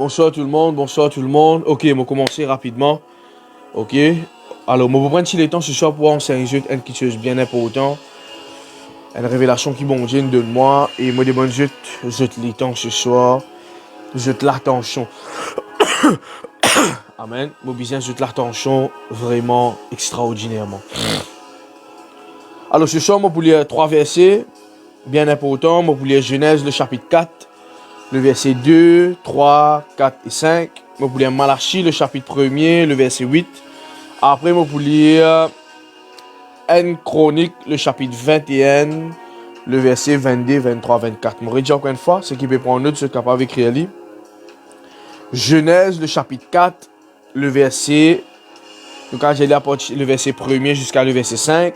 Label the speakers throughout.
Speaker 1: Bonsoir tout le monde, bonsoir tout le monde. Ok, on va commencer rapidement. Ok. Alors, on va prendre si le temps ce soir pour enseigner quelque chose bien important. Une révélation qui bon Dieu donne moi. Et moi, des bonnes je le temps ce soir. Je te l'attention. Amen. Moi, besoin je te l'attention vraiment extraordinairement. Alors, ce soir, moi, pour lire 3 versets bien importants. Moi, pour lire Genèse, le chapitre 4. Le verset 2, 3, 4 et 5. Moi, pour lire Malachie, le chapitre 1er, le verset 8. Après, moi, pour lire N Chronique, le chapitre 21, le verset 22, 23, 24. Je redis encore une fois, ce qui peut prendre note, ce capable d'écrire livre. Genèse, le chapitre 4, le verset. Donc, quand j'ai lu le verset 1er jusqu'à le verset 5.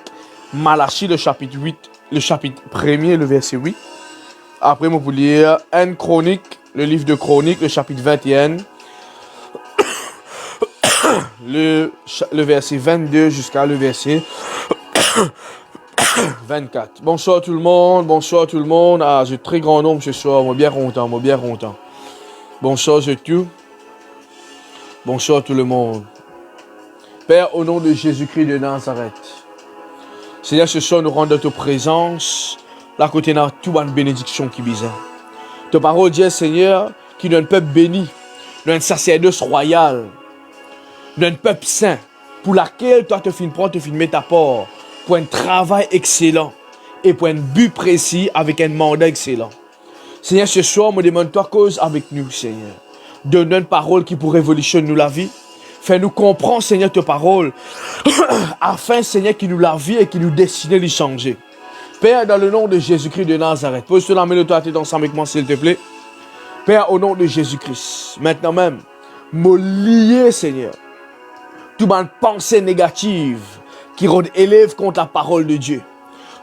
Speaker 1: Malachie, le chapitre 8, le chapitre 1er, le verset 8. Après, moi, pour lire N Chronique, le livre de Chronique, le chapitre 21, le verset 22 jusqu'à le verset 24. Bonsoir tout le monde, bonsoir tout le monde. Ah, j'ai très grand nombre ce soir, moi bien content, moi bien content. Bonsoir je tout. Bonsoir tout le monde. Père, au nom de Jésus-Christ de Nazareth, Seigneur, ce soir, nous rendons ta présence. Là, côté dans toute bonne bénédiction qui bizarre. Ta parole dit, Seigneur, qui donne peuple béni, donne sacerdoce royal, donne peuple saint, pour laquelle toi te mettre ta part, pour un travail excellent et pour un but précis avec un mandat excellent. Seigneur, ce soir, me demande-toi cause avec nous, Seigneur. Donne une parole qui pourrait révolutionner nous la vie. Fais-nous comprendre, Seigneur, ta parole, afin, Seigneur, qui nous la vie et qui nous destine à changer. Père, dans le nom de Jésus-Christ de Nazareth, pose-toi la main de toi, t'es ensemble avec moi, s'il te plaît. Père, au nom de Jésus-Christ, maintenant même, me lier, Seigneur, toute ma pensée négative qui rend élève contre la parole de Dieu.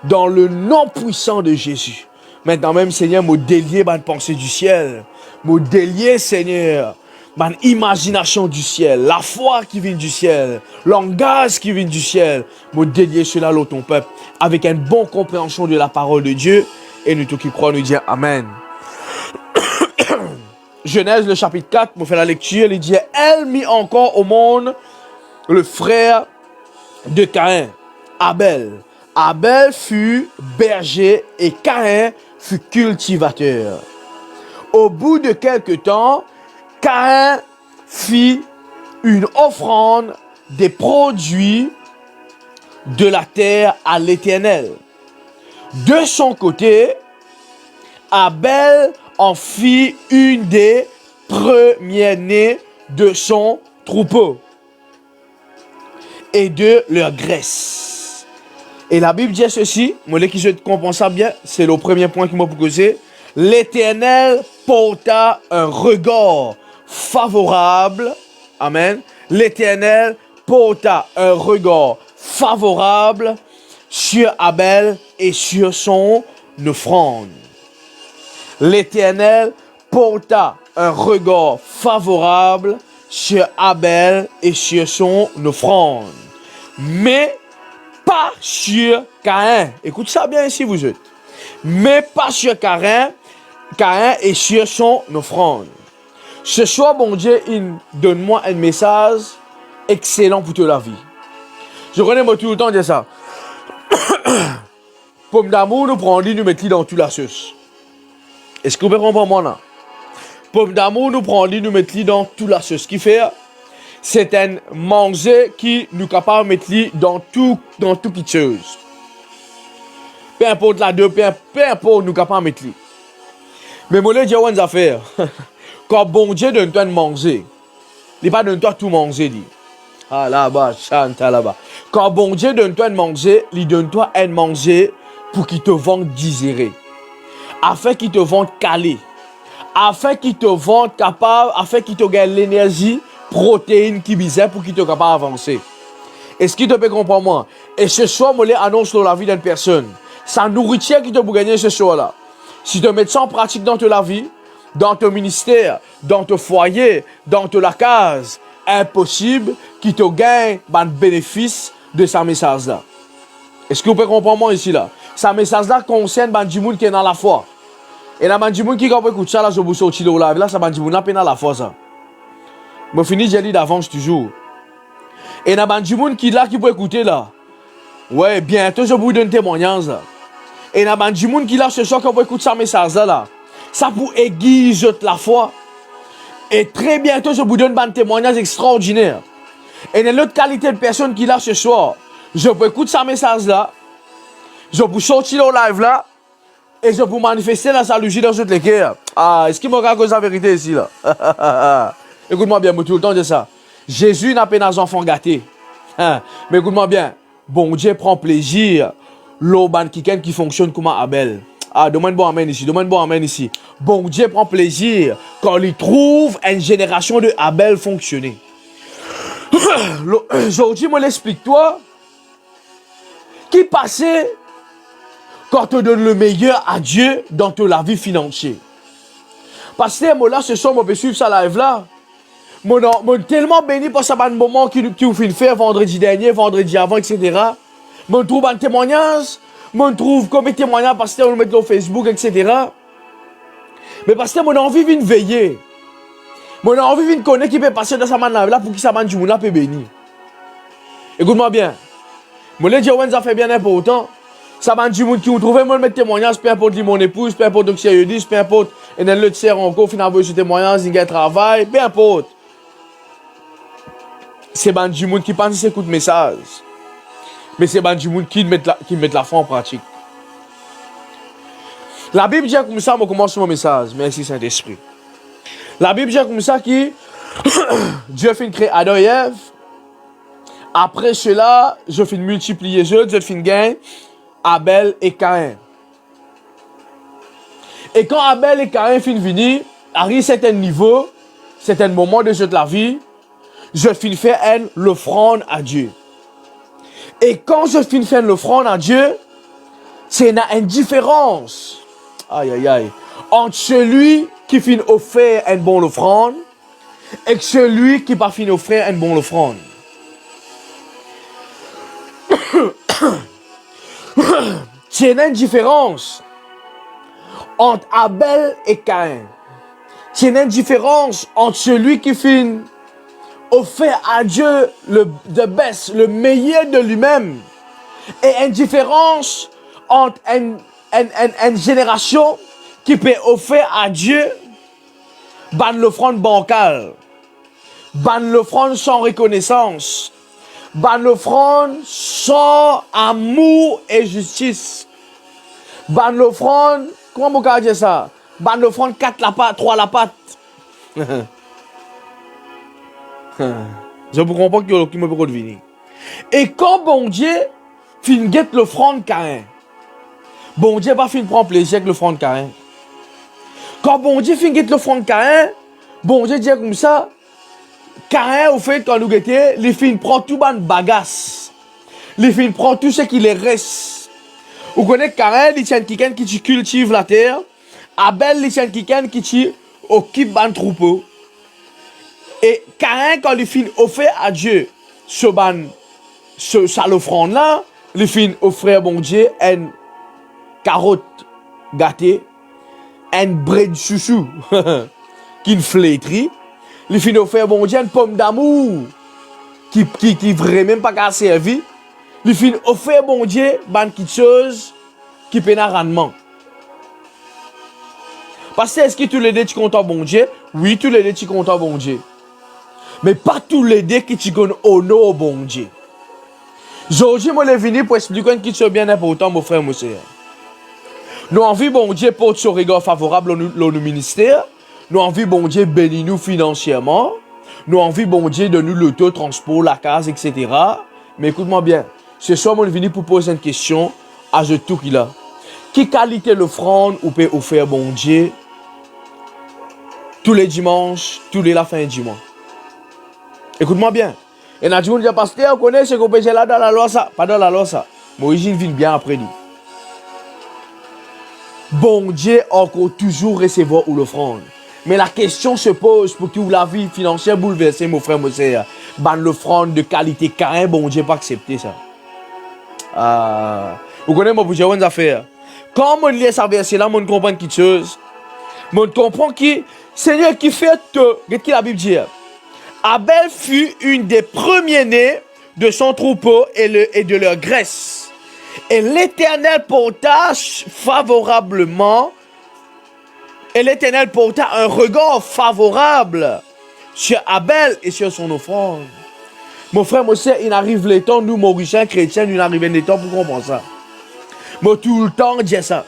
Speaker 1: Dans le nom puissant de Jésus. Maintenant même, Seigneur, me délier ma pensée du ciel. Me délier, Seigneur, ma imagination du ciel, la foi qui vient du ciel, langage qui vient du ciel, me délier cela à ton peuple, avec une bonne compréhension de la parole de Dieu, et nous tous qui croient, nous disons Amen. Genèse, le chapitre 4, me fait la lecture, il dit, elle mit encore au monde le frère de Caïn, Abel. Abel fut berger et Caïn fut cultivateur. Au bout de quelque temps, Caïn fit une offrande des produits de la terre à l'Éternel. De son côté, Abel en fit une des premiers-nés de son troupeau et de leur graisse. Et la Bible dit ceci, moi qui je comprends ça bien, c'est le premier point qui m'a posé. L'Éternel porta un regard favorable. Amen. L'Éternel porta un regard favorable sur Abel et sur son offrande. L'Éternel porta un regard favorable sur Abel et sur son offrande. Mais pas sur Caïn. Écoute ça bien ici vous êtes. Mais pas sur Caïn et sur son offrande. Ce soir, bon Dieu, donne-moi un message excellent pour toute la vie. Je connais moi tout le temps dire ça. Pomme d'amour, nous prenons nous mettons dans toute la sauce. Est-ce que vous pouvez comprendre moi là? Pomme d'amour, nous prenons nous mettons dans toute la sauce. Ce qui fait, c'est un manger qui nous capable de mettre dans tout petite chose. Peu importe la deux, peu importe nous capable de mettre. Mais moi, je dis une affaire. Quand bon Dieu donne toi de manger, il n'est pas donne toi tout manger. Ah là-bas, chante là-bas. Quand bon Dieu donne toi de manger, il donne toi un manger pour qu'il te vende digérer. Afin qu'il te vende calé. Afin qu'il te vende capable, afin qu'il te gagne l'énergie, protéines qui bizarre pour qu'il te capable d'avancer. Est-ce qu'il te peut comprendre moi? Et ce soir, moi, annonce dans la vie d'une personne. Sa nourriture qui te peut gagner ce soir-là. Si tu mets ça en pratique dans ta vie, dans ton ministère, dans ton foyer, dans ta case, impossible qu'il te gagne le bénéfice de sa message-là. Est-ce que vous pouvez comprendre moi ici là? Sa message-là concerne du monde qui est dans la foi. Et la bande qui va écouter ça, là, je vous sortis de live, là, ça bande n'a peine à la fois, ça. Je finis, j'ai dit d'avance toujours. Et la bande qui là, qui peut écouter, là. Ouais, bientôt, je vous donne témoignage, là. Et la bande qui là, ce soir, qui va écouter ça, message, là. Ça pour aiguiser la foi. Et très bientôt, je vous donne un témoignage extraordinaire. Et dans l'autre qualité de personne qui là ce soir, je vous écouter ça, message, là. Je vous sortir au live, là. Et je vous manifester la salugie dans toutes les cœurs. Ah, est-ce qu'il me raconte la vérité ici, là? Écoute-moi bien, moi, tout le temps de ça. Jésus n'a pas des enfants gâtés. Mais écoute-moi bien. Bon Dieu prend plaisir. L'auban qui fonctionne comme Abel. Ah, demande bon amen ici. Demande bon amen ici. Bon Dieu prend plaisir quand il trouve une génération de Abel fonctionner. Aujourd'hui, moi, l'explique-toi. Qui passait quand tu donnes le meilleur à Dieu dans ta vie financière. Parce que moi là, ce soir, je peux suivre ça live là. Moi, tellement béni pour ça, un moment qui vous fait faire vendredi dernier, vendredi avant, etc. Je trouve un témoignage. Je trouve comme un témoignage parce que on le met sur Facebook, etc. Mais parce que moi, j'ai envie de veiller. Moi, j'ai envie de connaître qui peut passer dans sa main là pour que ça manje du monde peut béni. Écoute-moi bien. Moi, les Dieu, ça fait bien important. Ça m'a dit qui vous trouvez, moi, le témoignage, peu importe mon épouse, peu importe ce qu'il dit, peu importe, et dans le tiers encore, finalement, ce témoignage, il y a un travail, peu importe. C'est ban du monde qui pense que c'est écoute message. Mais c'est ban du monde qui met la foi en pratique. La Bible dit comme ça, je commence mon message. Merci Saint-Esprit. La Bible dit comme ça qui Dieu fait créer Adam et Ève. Après cela, je fais multiplier eux, Dieu fait gagner Abel et Caïn. Et quand Abel et Caïn finissent venir, arrive à un certain niveau, certain moment de la vie, je finis faire l'offrande à Dieu. Et quand je finis faire l'offrande à Dieu, c'est une différence. Aïe, aïe, aïe. Entre celui qui finit offrir une bonne offrande et celui qui pas finit offrir une bonne offrande. C'est une différence entre Abel et Caïn. C'est une différence entre celui qui finit offert à Dieu le meilleur de lui-même et une différence entre une génération qui peut offrir à Dieu l'offrande bancale, l'offrande sans reconnaissance, l'offrande sans amour et justice, l'offrande, comment on peut dire ça? L'offrande 4 la patte, 3 la patte. Je vous comprends qui me peut revenir. Et quand bon Dieu fin guette l'offrande Caïn, bon Dieu va fin prendre plaisir avec l'offrande Caïn. Quand bon Dieu fin guette l'offrande Caïn, bon Dieu dit comme ça, Caïn au fait quand nous guettons, les fins prend tout ban bagasse. Les fins prend tout ce qui les reste. Vous connaissez Caïn, il tient quelqu'un qui cultive la terre. Abel, il tient quelqu'un qui occupe ban troupeau. Et Caïn, quand il finit offert à Dieu ça l'offrande là, il finit offrir à bon Dieu une carotte gâtée, une bret de chouchou qui flétrit. Il finit offrir à bon Dieu une pomme d'amour qui vraiment pas qu'à servir. Il finit offrir à bon Dieu une petite chose qui peine à rendement. Parce que est-ce que tous les deux tu comptes à bon Dieu? Oui, tous les deux tu comptes à bon Dieu. Mais pas tous les deux qui tu connais honneur au bon Dieu. Aujourd'hui, moi, je suis venu pour expliquer qui est bien important, mon frère, mon soeur. Nous envie bon Dieu porte son regard favorable dans nos ministères. Nous envie bon Dieu bénir nous financièrement. Nous envie bon Dieu de nous l'auto-transport, la case, etc. Mais écoute-moi bien. Ce soir, moi, je suis venu pour poser une question à tout qui là. Qui qualité l'offrande ou peut offrir bon Dieu tous les dimanches, tous les la fin du mois? Écoute-moi bien. Et n'a dit, pasteur, on connaît ce qu'on peut dire là dans la loi, ça. Pas dans la loi, ça. Moïse vient bien après lui. Bon Dieu encore toujours recevoir ou l'offrande. Mais la question se pose pour que la vie financière bouleversée, mon frère, mon soeur. L'offrande de qualité Caïn, bon Dieu pas accepter ça. Vous connaissez, moi, vous avez une affaire. Quand on lit ça verset là, on comprend quelque chose. Mais on comprend qui, Seigneur, qui fait tout. Qu'est-ce que la Bible dit? Abel fut une des premiers-nés de son troupeau et de leur graisse. Et l'Éternel porta favorablement, et l'Éternel porta un regard favorable sur Abel et sur son offrande. Mon frère, mon sœur, il arrive le temps, nous, Mauriciens, chrétiens, nous arrivons le temps pour comprendre ça. Moi, tout le temps, je dis ça.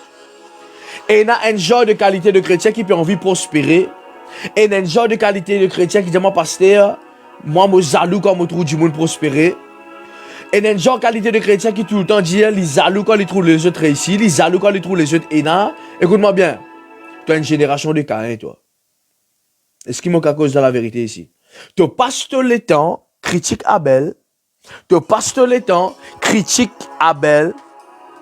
Speaker 1: Et il y a un genre de qualité de chrétien qui peut envie de prospérer. Et il y a un genre de qualité de chrétien qui dit, moi, pasteur, moi, je suis jaloux quand je trouve du monde prospérer. Et il y a un genre de qualité de chrétien qui tout le temps dit, les jaloux quand ils trouvent les autres réussis, les jaloux quand ils trouvent les autres énormes. Écoute-moi bien. Tu as une génération de Caïn, toi. Est-ce qu'il manque à cause de la vérité ici? Tu passes tout le temps, critique Abel. Tu passes tout le temps, critique Abel.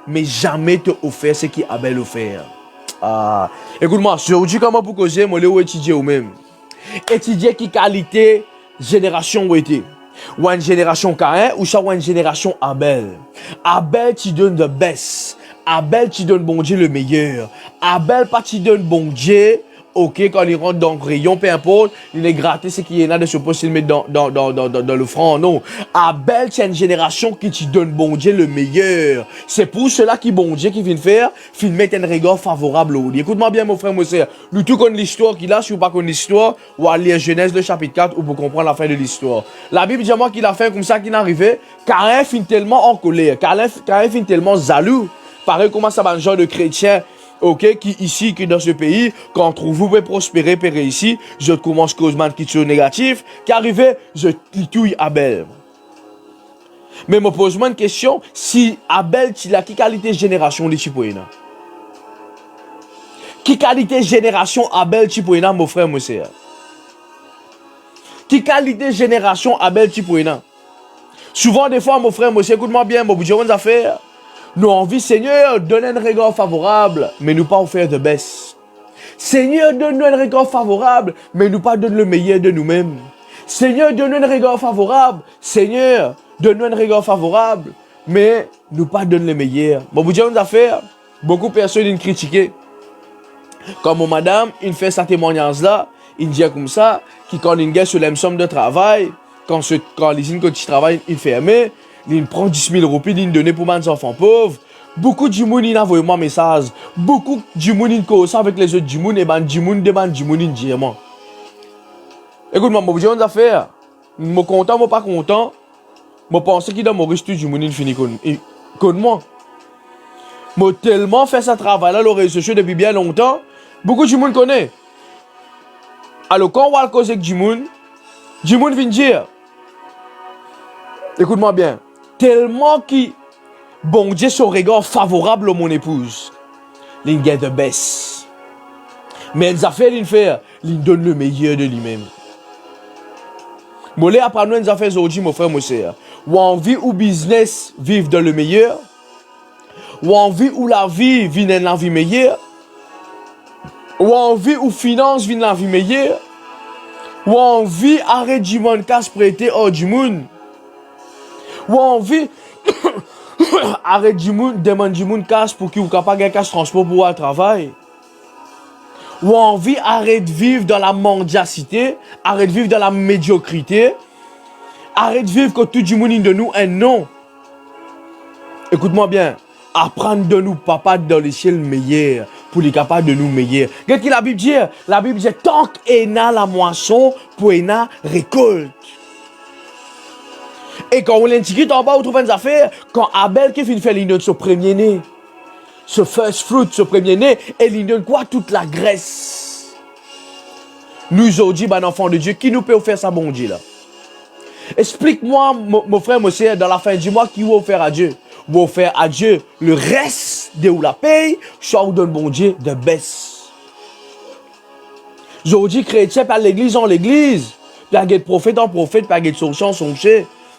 Speaker 1: Mais jamais te offert ce qui Abel offert. Ah. Écoute-moi, aujourd'hui, comment pour causer, moi, je étudier ou même. Étudier qui qualité, génération où était. Ou une génération Caïn, ou ça, ou une génération Abel. Abel, tu donnes le best. Abel, tu donnes bon Dieu le meilleur. Abel, pas tu donnes bon Dieu. Ok, quand il rentre dans le rayon, peu importe, il est gratté ce qui est là de se poser, il met dans le franc. Non. Abel, c'est une génération qui te donne bon Dieu le meilleur. C'est pour cela qui bon Dieu qui vient faire, il met un regard favorable au lit. Écoute-moi bien, mon frère, mon frère. Nous tout connaissons l'histoire qu'il a, si vous ne connaissez pas l'histoire, ou à lire Genèse, le chapitre 4, ou pour comprendre la fin de l'histoire. La Bible dit moi qu'il a fait comme ça, qu'il est arrivé. Caïn finit tellement en colère. Caïn finit tellement jaloux. Pareil, comment ça va un genre de chrétien. Ok, qui ici, qui dans ce pays, quand vous pouvez prospérer, périr ici, je commence causement qui sont négatif, qui arrive, je titouille Abel. Mais me pose-moi une question, si Abel, il a qui qualité génération de Chipoïna? Qui qualité génération Abel Chipoïna, mon frère, mon sœur? Qui qualité génération Abel Chipoïna? Souvent, des fois, mon frère, mon sœur, écoute-moi bien, mon bout de affaires. Nous envie, Seigneur, donne un regard favorable, mais nous pas offrir de baisse. Seigneur, donne-nous un regard favorable, mais nous pas donne le meilleur de nous-mêmes. Seigneur, donne-nous un regard favorable. Seigneur, donne-nous un regard favorable, mais nous pas donne le meilleur. Bon, vous dites une affaire, beaucoup de personnes viennent critiquer. Comme mon madame, il fait sa témoignage-là, il dit comme ça, qui quand il gagne sur la somme de travail, quand l'usine que tu travailles, il ferme. Il prend 10 000 roupies, il donne pour mes enfants pauvres. Beaucoup de gens ils envoient moi un message. Beaucoup de gens ils cause avec les autres gens et ben du monde demande du monde dit moi. Écoute-moi, je vous dis une affaire. Je suis content, je suis pas content. Je pense qu'il dans mon reste du monde il finit comme moi. Je tellement fait ce travail là, le réseau social depuis bien longtemps. Beaucoup de gens connaissent. Alors quand on va causer avec du monde vient dire. Écoute-moi bien. Tellement qui, bon Dieu, son regard favorable à mon épouse. Il gagne de baisse. Mais les affaires, il donne le meilleur de lui-même. Moi, après nous, les affaires aujourd'hui, mon frère, mon sœur. Ou envie ou business vivre dans le meilleur. Ou envie ou la vie vit dans la vie meilleure. Ou envie ou finance vit dans la vie meilleure. Ou envie arrête du monde, casse prêter hors du monde. Ou envie, arrête du monde, demande du monde casse pour qu'il soit capable de casse transport pour aller travail. Ou envie, arrête de vivre dans la mondiacité, arrête de vivre dans la médiocrité, arrête de vivre que tout le monde de nous un non. Écoute-moi bien, apprendre de nous, papa, dans le ciel meilleur, pour les capables de nous meilleur. Qu'est-ce que la Bible dit? La Bible dit, tant qu'il y a la moisson, pour y a récolte. Et quand on l'indique en bas, on trouve une affaire. Quand Abel qui fait l'union de ce premier-né, ce first fruit, ce premier-né, et l'union quoi? Toute la graisse. Nous aujourd'hui, ben enfant de Dieu, qui nous peut faire ça, bon Dieu là? Explique-moi, mon frère, mon sœur, dans la fin du mois, qui vous offert à Dieu? Vous offert à Dieu le reste de où la paye, soit vous donne bon Dieu de baisse. Aujourd'hui, chrétien, par l'église en l'église, par de prophète en prophète, par de songe en songe.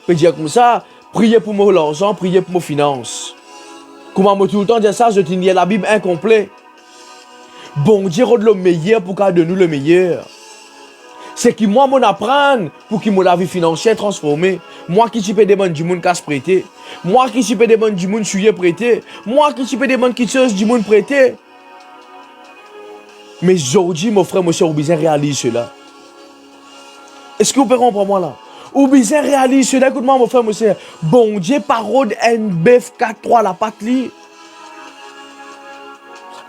Speaker 1: Je peux dire comme ça, priez pour mon l'argent, priez pour mes finances. Comment moi tout le temps dire ça, je tenais la Bible incomplète. Bon Dieu rend le meilleur pour qu'à de nous le meilleur. C'est qui moi m'en apprendre pour qu'il me la vie financière transformée. Moi qui suis pas des gens du monde casse prêter. Moi qui suis pas des gens du monde suyer prêter. Moi qui suis pas des gens qui chose du monde prêter. Mais aujourd'hui, mon frère, mon soeur, vous besoin réaliser cela. Est-ce que vous pouvez comprendre moi là? Vous besoin réaliser cela. Écoute-moi, mon frère, mon soeur. Bon Dieu, parole NBF 4.3, la patrie.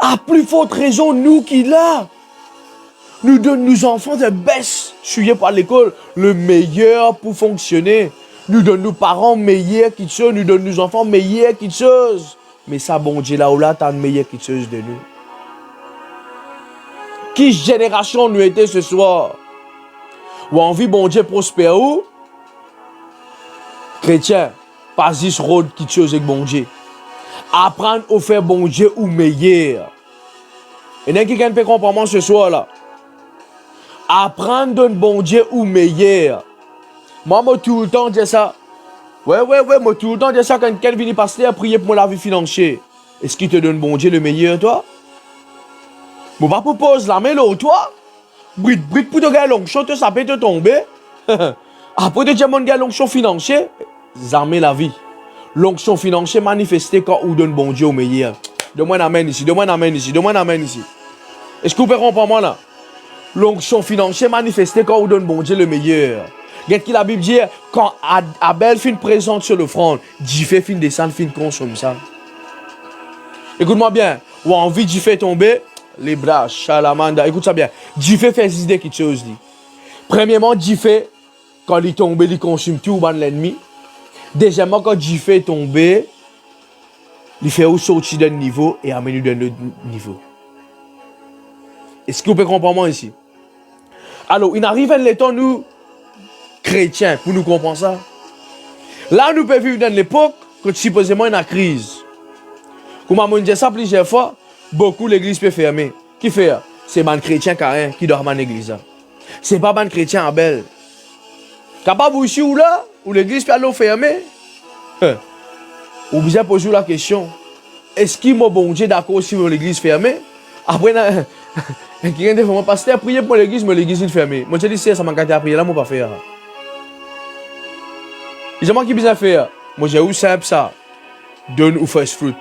Speaker 1: À plus forte raison, nous qui là, nous donnons nos enfants de baisse. Suivez par l'école, le meilleur pour fonctionner. Nous donnons nos parents meilleurs qu'ils sont, nous donnons nos enfants meilleurs qu'ils sont. Mais ça, bon Dieu, là où là, t'as une meilleure qu'ils sont de nous. Qui génération nous était ce soir? Ou envie, bon Dieu, prospère où? Chrétien, pas ce road qui chose avec bon Dieu. Apprendre à faire bon Dieu ou meilleur. Et n'est-ce qui peut comprendre ce soir là? Apprendre d'un bon Dieu ou meilleur. Moi, tout le temps, dis ça. Ouais, moi, tout le temps, dis ça quand quelqu'un vient passer à prier pour la vie financière. Est-ce qu'il te donne bon Dieu le meilleur, toi? Moi, pas propose la main là, toi? Brut, pour te gagner l'onction, ça peut te tomber. Après, te dire, mon gars, l'onction financière, jamais la vie. L'onction financière manifestée quand on donne bon Dieu au meilleur. Donne-moi un amen ici, donne-moi un amen ici, donne-moi un amen ici. Est-ce que vous pouvez comprendre moi là? L'onction financière manifestée quand on donne bon Dieu le meilleur. Regarde qui la Bible dit, quand Abel fait une présente sur l'offrande, Dieu fait une descente, fait une consomme ça. Écoute-moi bien, ou envie Dieu fait tomber, les bras, chalamanda, écoute ça bien. Dieu fait faire des idées quelque chose dit. Premièrement, Dieu fait, quand il tombe, il consomme tout ban l'ennemi. Deuxièmement, quand Dieu fait tomber, il fait aussi sortir d'un niveau et amener d'un autre niveau. Est-ce que vous pouvez comprendre moi ici? Alors, il arrive un temps, nous, chrétiens, pour nous comprendre ça. Là, nous pouvons vivre dans l'époque, quand supposément il y a une crise. Comme on dit ça plusieurs fois, beaucoup l'église peut fermer. Qui fait? C'est les chrétiens carré qui dorment en l'église. C'est pas les chrétiens en belle. Capable ici ou là, où l'église peut aller fermer. Vous besoin poser la question. Est-ce qu'il m'a bon Dieu d'accord si l'église fermée? Après, quelqu'un dit, mon pasteur, prier pour l'église, mais l'église est fermée. Moi, je dis, ça m'a gâté à prier là, moi, pas faire. C'est moi qui besoin faire. Moi, j'ai où simple ça. Donne ou first fruit.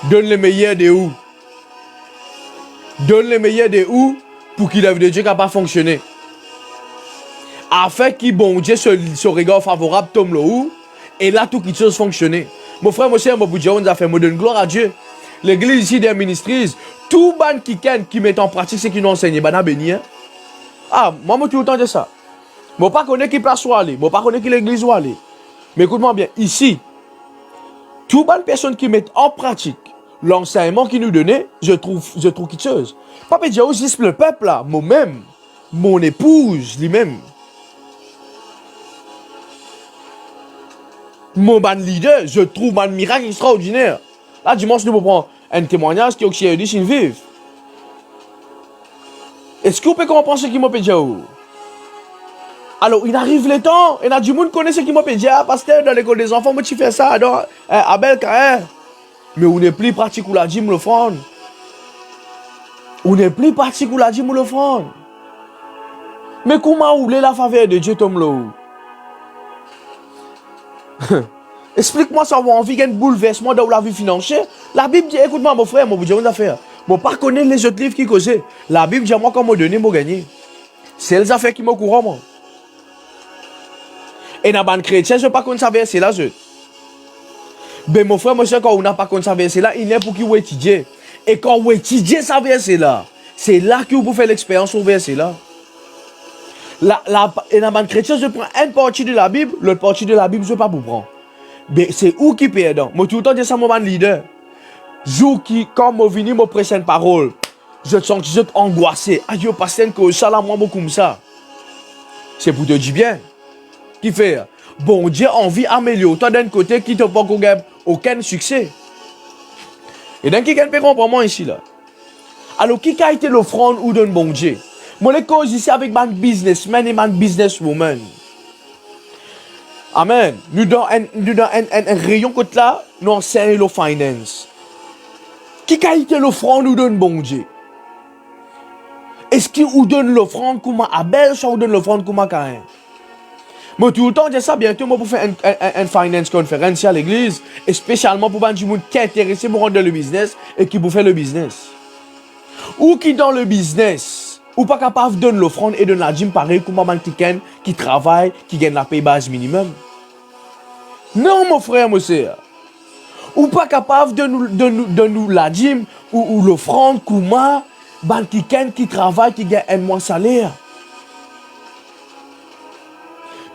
Speaker 1: Donne le meilleur de où. Donne le meilleur de où pour qu'il ait de Dieu capable de fonctionner. Afin qu'il bon Dieu ce regard favorable tombe là où. Et là, tout qui chose fonctionner. Mon frère, mon cher, mon boudjou, on a fait, moi donne gloire à Dieu. L'église ici des ministries, tout ban qui met en pratique ce qu'ils nous enseignent, ben a béni. Ah, moi, tout le temps de ça. Moi, pas connaître qui place où aller, moi, pas connaître qui l'église où aller. Mais écoute-moi bien, ici, tout ban personne qui met en pratique l'enseignement qui nous donnait, je trouve quelque chose. Pas peut dire aussi le peuple là, moi-même, mon épouse, lui-même. Mon ban leader, je trouve un miracle extraordinaire. Là, dimanche, nous prendre un témoignage qui est aussi dit s'il vive. Est-ce que vous pouvez comprendre ce qui m'a dit? Alors, il arrive le temps, et il y a du monde qui connaît ce qui m'a dit, pasteur, dans l'école des enfants, moi, tu fais ça, donc, Abel, carré. Mais on n'est plus pratique, ou la dit, me l'offrande. On n'est plus pratique, ou la dit, me l'offrande. Mais comment oublier la faveur de Dieu, Tom Lowe? Explique-moi ça, on a envie d'un bouleversement dans la vie financière. La Bible dit, écoute-moi, mon frère, mon budget, on a fait. Moi, pas connaître les autres livres qui causent. La Bible dit, moi, quand je donne, je gagne. C'est les affaires qui me courent, moi. Et dans les chrétiens, je ne sais pas qu'on ça verset là, je. Mais mon frère, mon soeur, quand on n'a pas qu'on ça verset là, il n'est pour qu'il étudie. Et quand on étudie ça verset là, c'est là que vous faites l'expérience au verset là. Et dans les chrétiens, je prends une partie de la Bible, l'autre partie de la Bible, je ne sais pas pour prendre. Mais c'est où qui perd? Moi, tout le temps, je dis ça, mon leader. Jour qui, quand je viens, je prêche une parole, je te sens que je suis angoissé. Aïe, pasteur, que ça là, moi, comme ça. C'est pour te dire bien. Qui fait? Bon Dieu, envie d'améliorer. Toi, d'un côté, qui te pas aucun succès. Et d'un qui peut comprendre moi ici, là. Alors, qui a été l'offrande ou d'un bon Dieu? Moi, les causes ici avec man businessman et man businesswoman. Amen. Nous dans un rayon côté là, nous enseignons le finance. Qui a été l'offrande ou donne bon Dieu? Est-ce qu'il ou donne l'offrande comme Abel ou donne l'offrande comme Caïn? Moi tout le temps je dis ça, bientôt moi pour faire une finance conférence à l'église, et spécialement pour des gens qui sont intéressés pour rendre le business et qui pour faire le business. Ou qui dans le business, ou pas capable de donner l'offrande et de la dîme pareil comme un quelqu'un qui travaille, qui gagne la paye base minimum. Non, mon frère, mon sœur. Ou pas capable de nous la dîme ou l'offrande comme un quelqu'un qui travaille, qui gagne un mois salaire.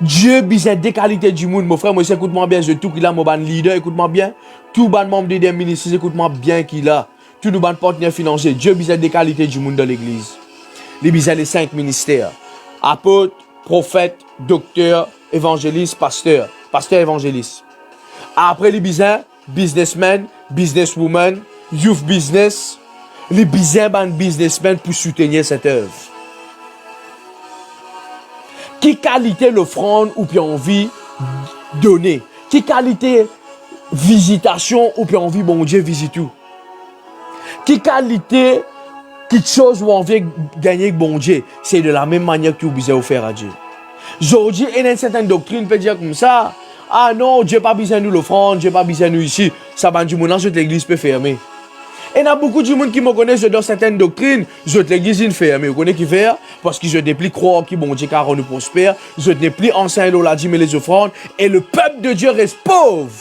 Speaker 1: Dieu besoin des qualités du monde, mon frère, moi, écoute-moi bien, je tout qu'il a, mon ban leader, écoute-moi bien. Tout ban membre des ministres, écoute-moi bien qu'il a. Tout nos ban partenaires financiers, Dieu besoin des qualités du monde dans l'église. Il besoin les 5 ministères. Apôtre, prophète, docteur, évangéliste, pasteur. Pasteur, évangéliste. Après les besoin, businessman, businesswoman, youth business. Les besoin ban businessmen pour soutenir cette œuvre. Qui qualité l'offrande ou bien envie donner? Qui qualité visitation ou bien envie bon Dieu visite tout? Qui qualité quelque chose ou envie gagner bon Dieu? C'est de la même manière que vous besoin de faire à Dieu. Aujourd'hui, il y a une certaine doctrine peut dire comme ça. Ah non, Dieu pas besoin de nous l'offrande, Dieu pas besoin de nous ici. Ça va du monde dans l'église peut fermer. Et il y a beaucoup de monde qui me connaissent dans certaines doctrines. Je l'église est fermée. Vous connaissez qui fait? Parce que je n'ai plus croire que bon Dieu car on nous prospère. Je n'ai plus enseigné la dîme et les offrandes. Et le peuple de Dieu reste pauvre.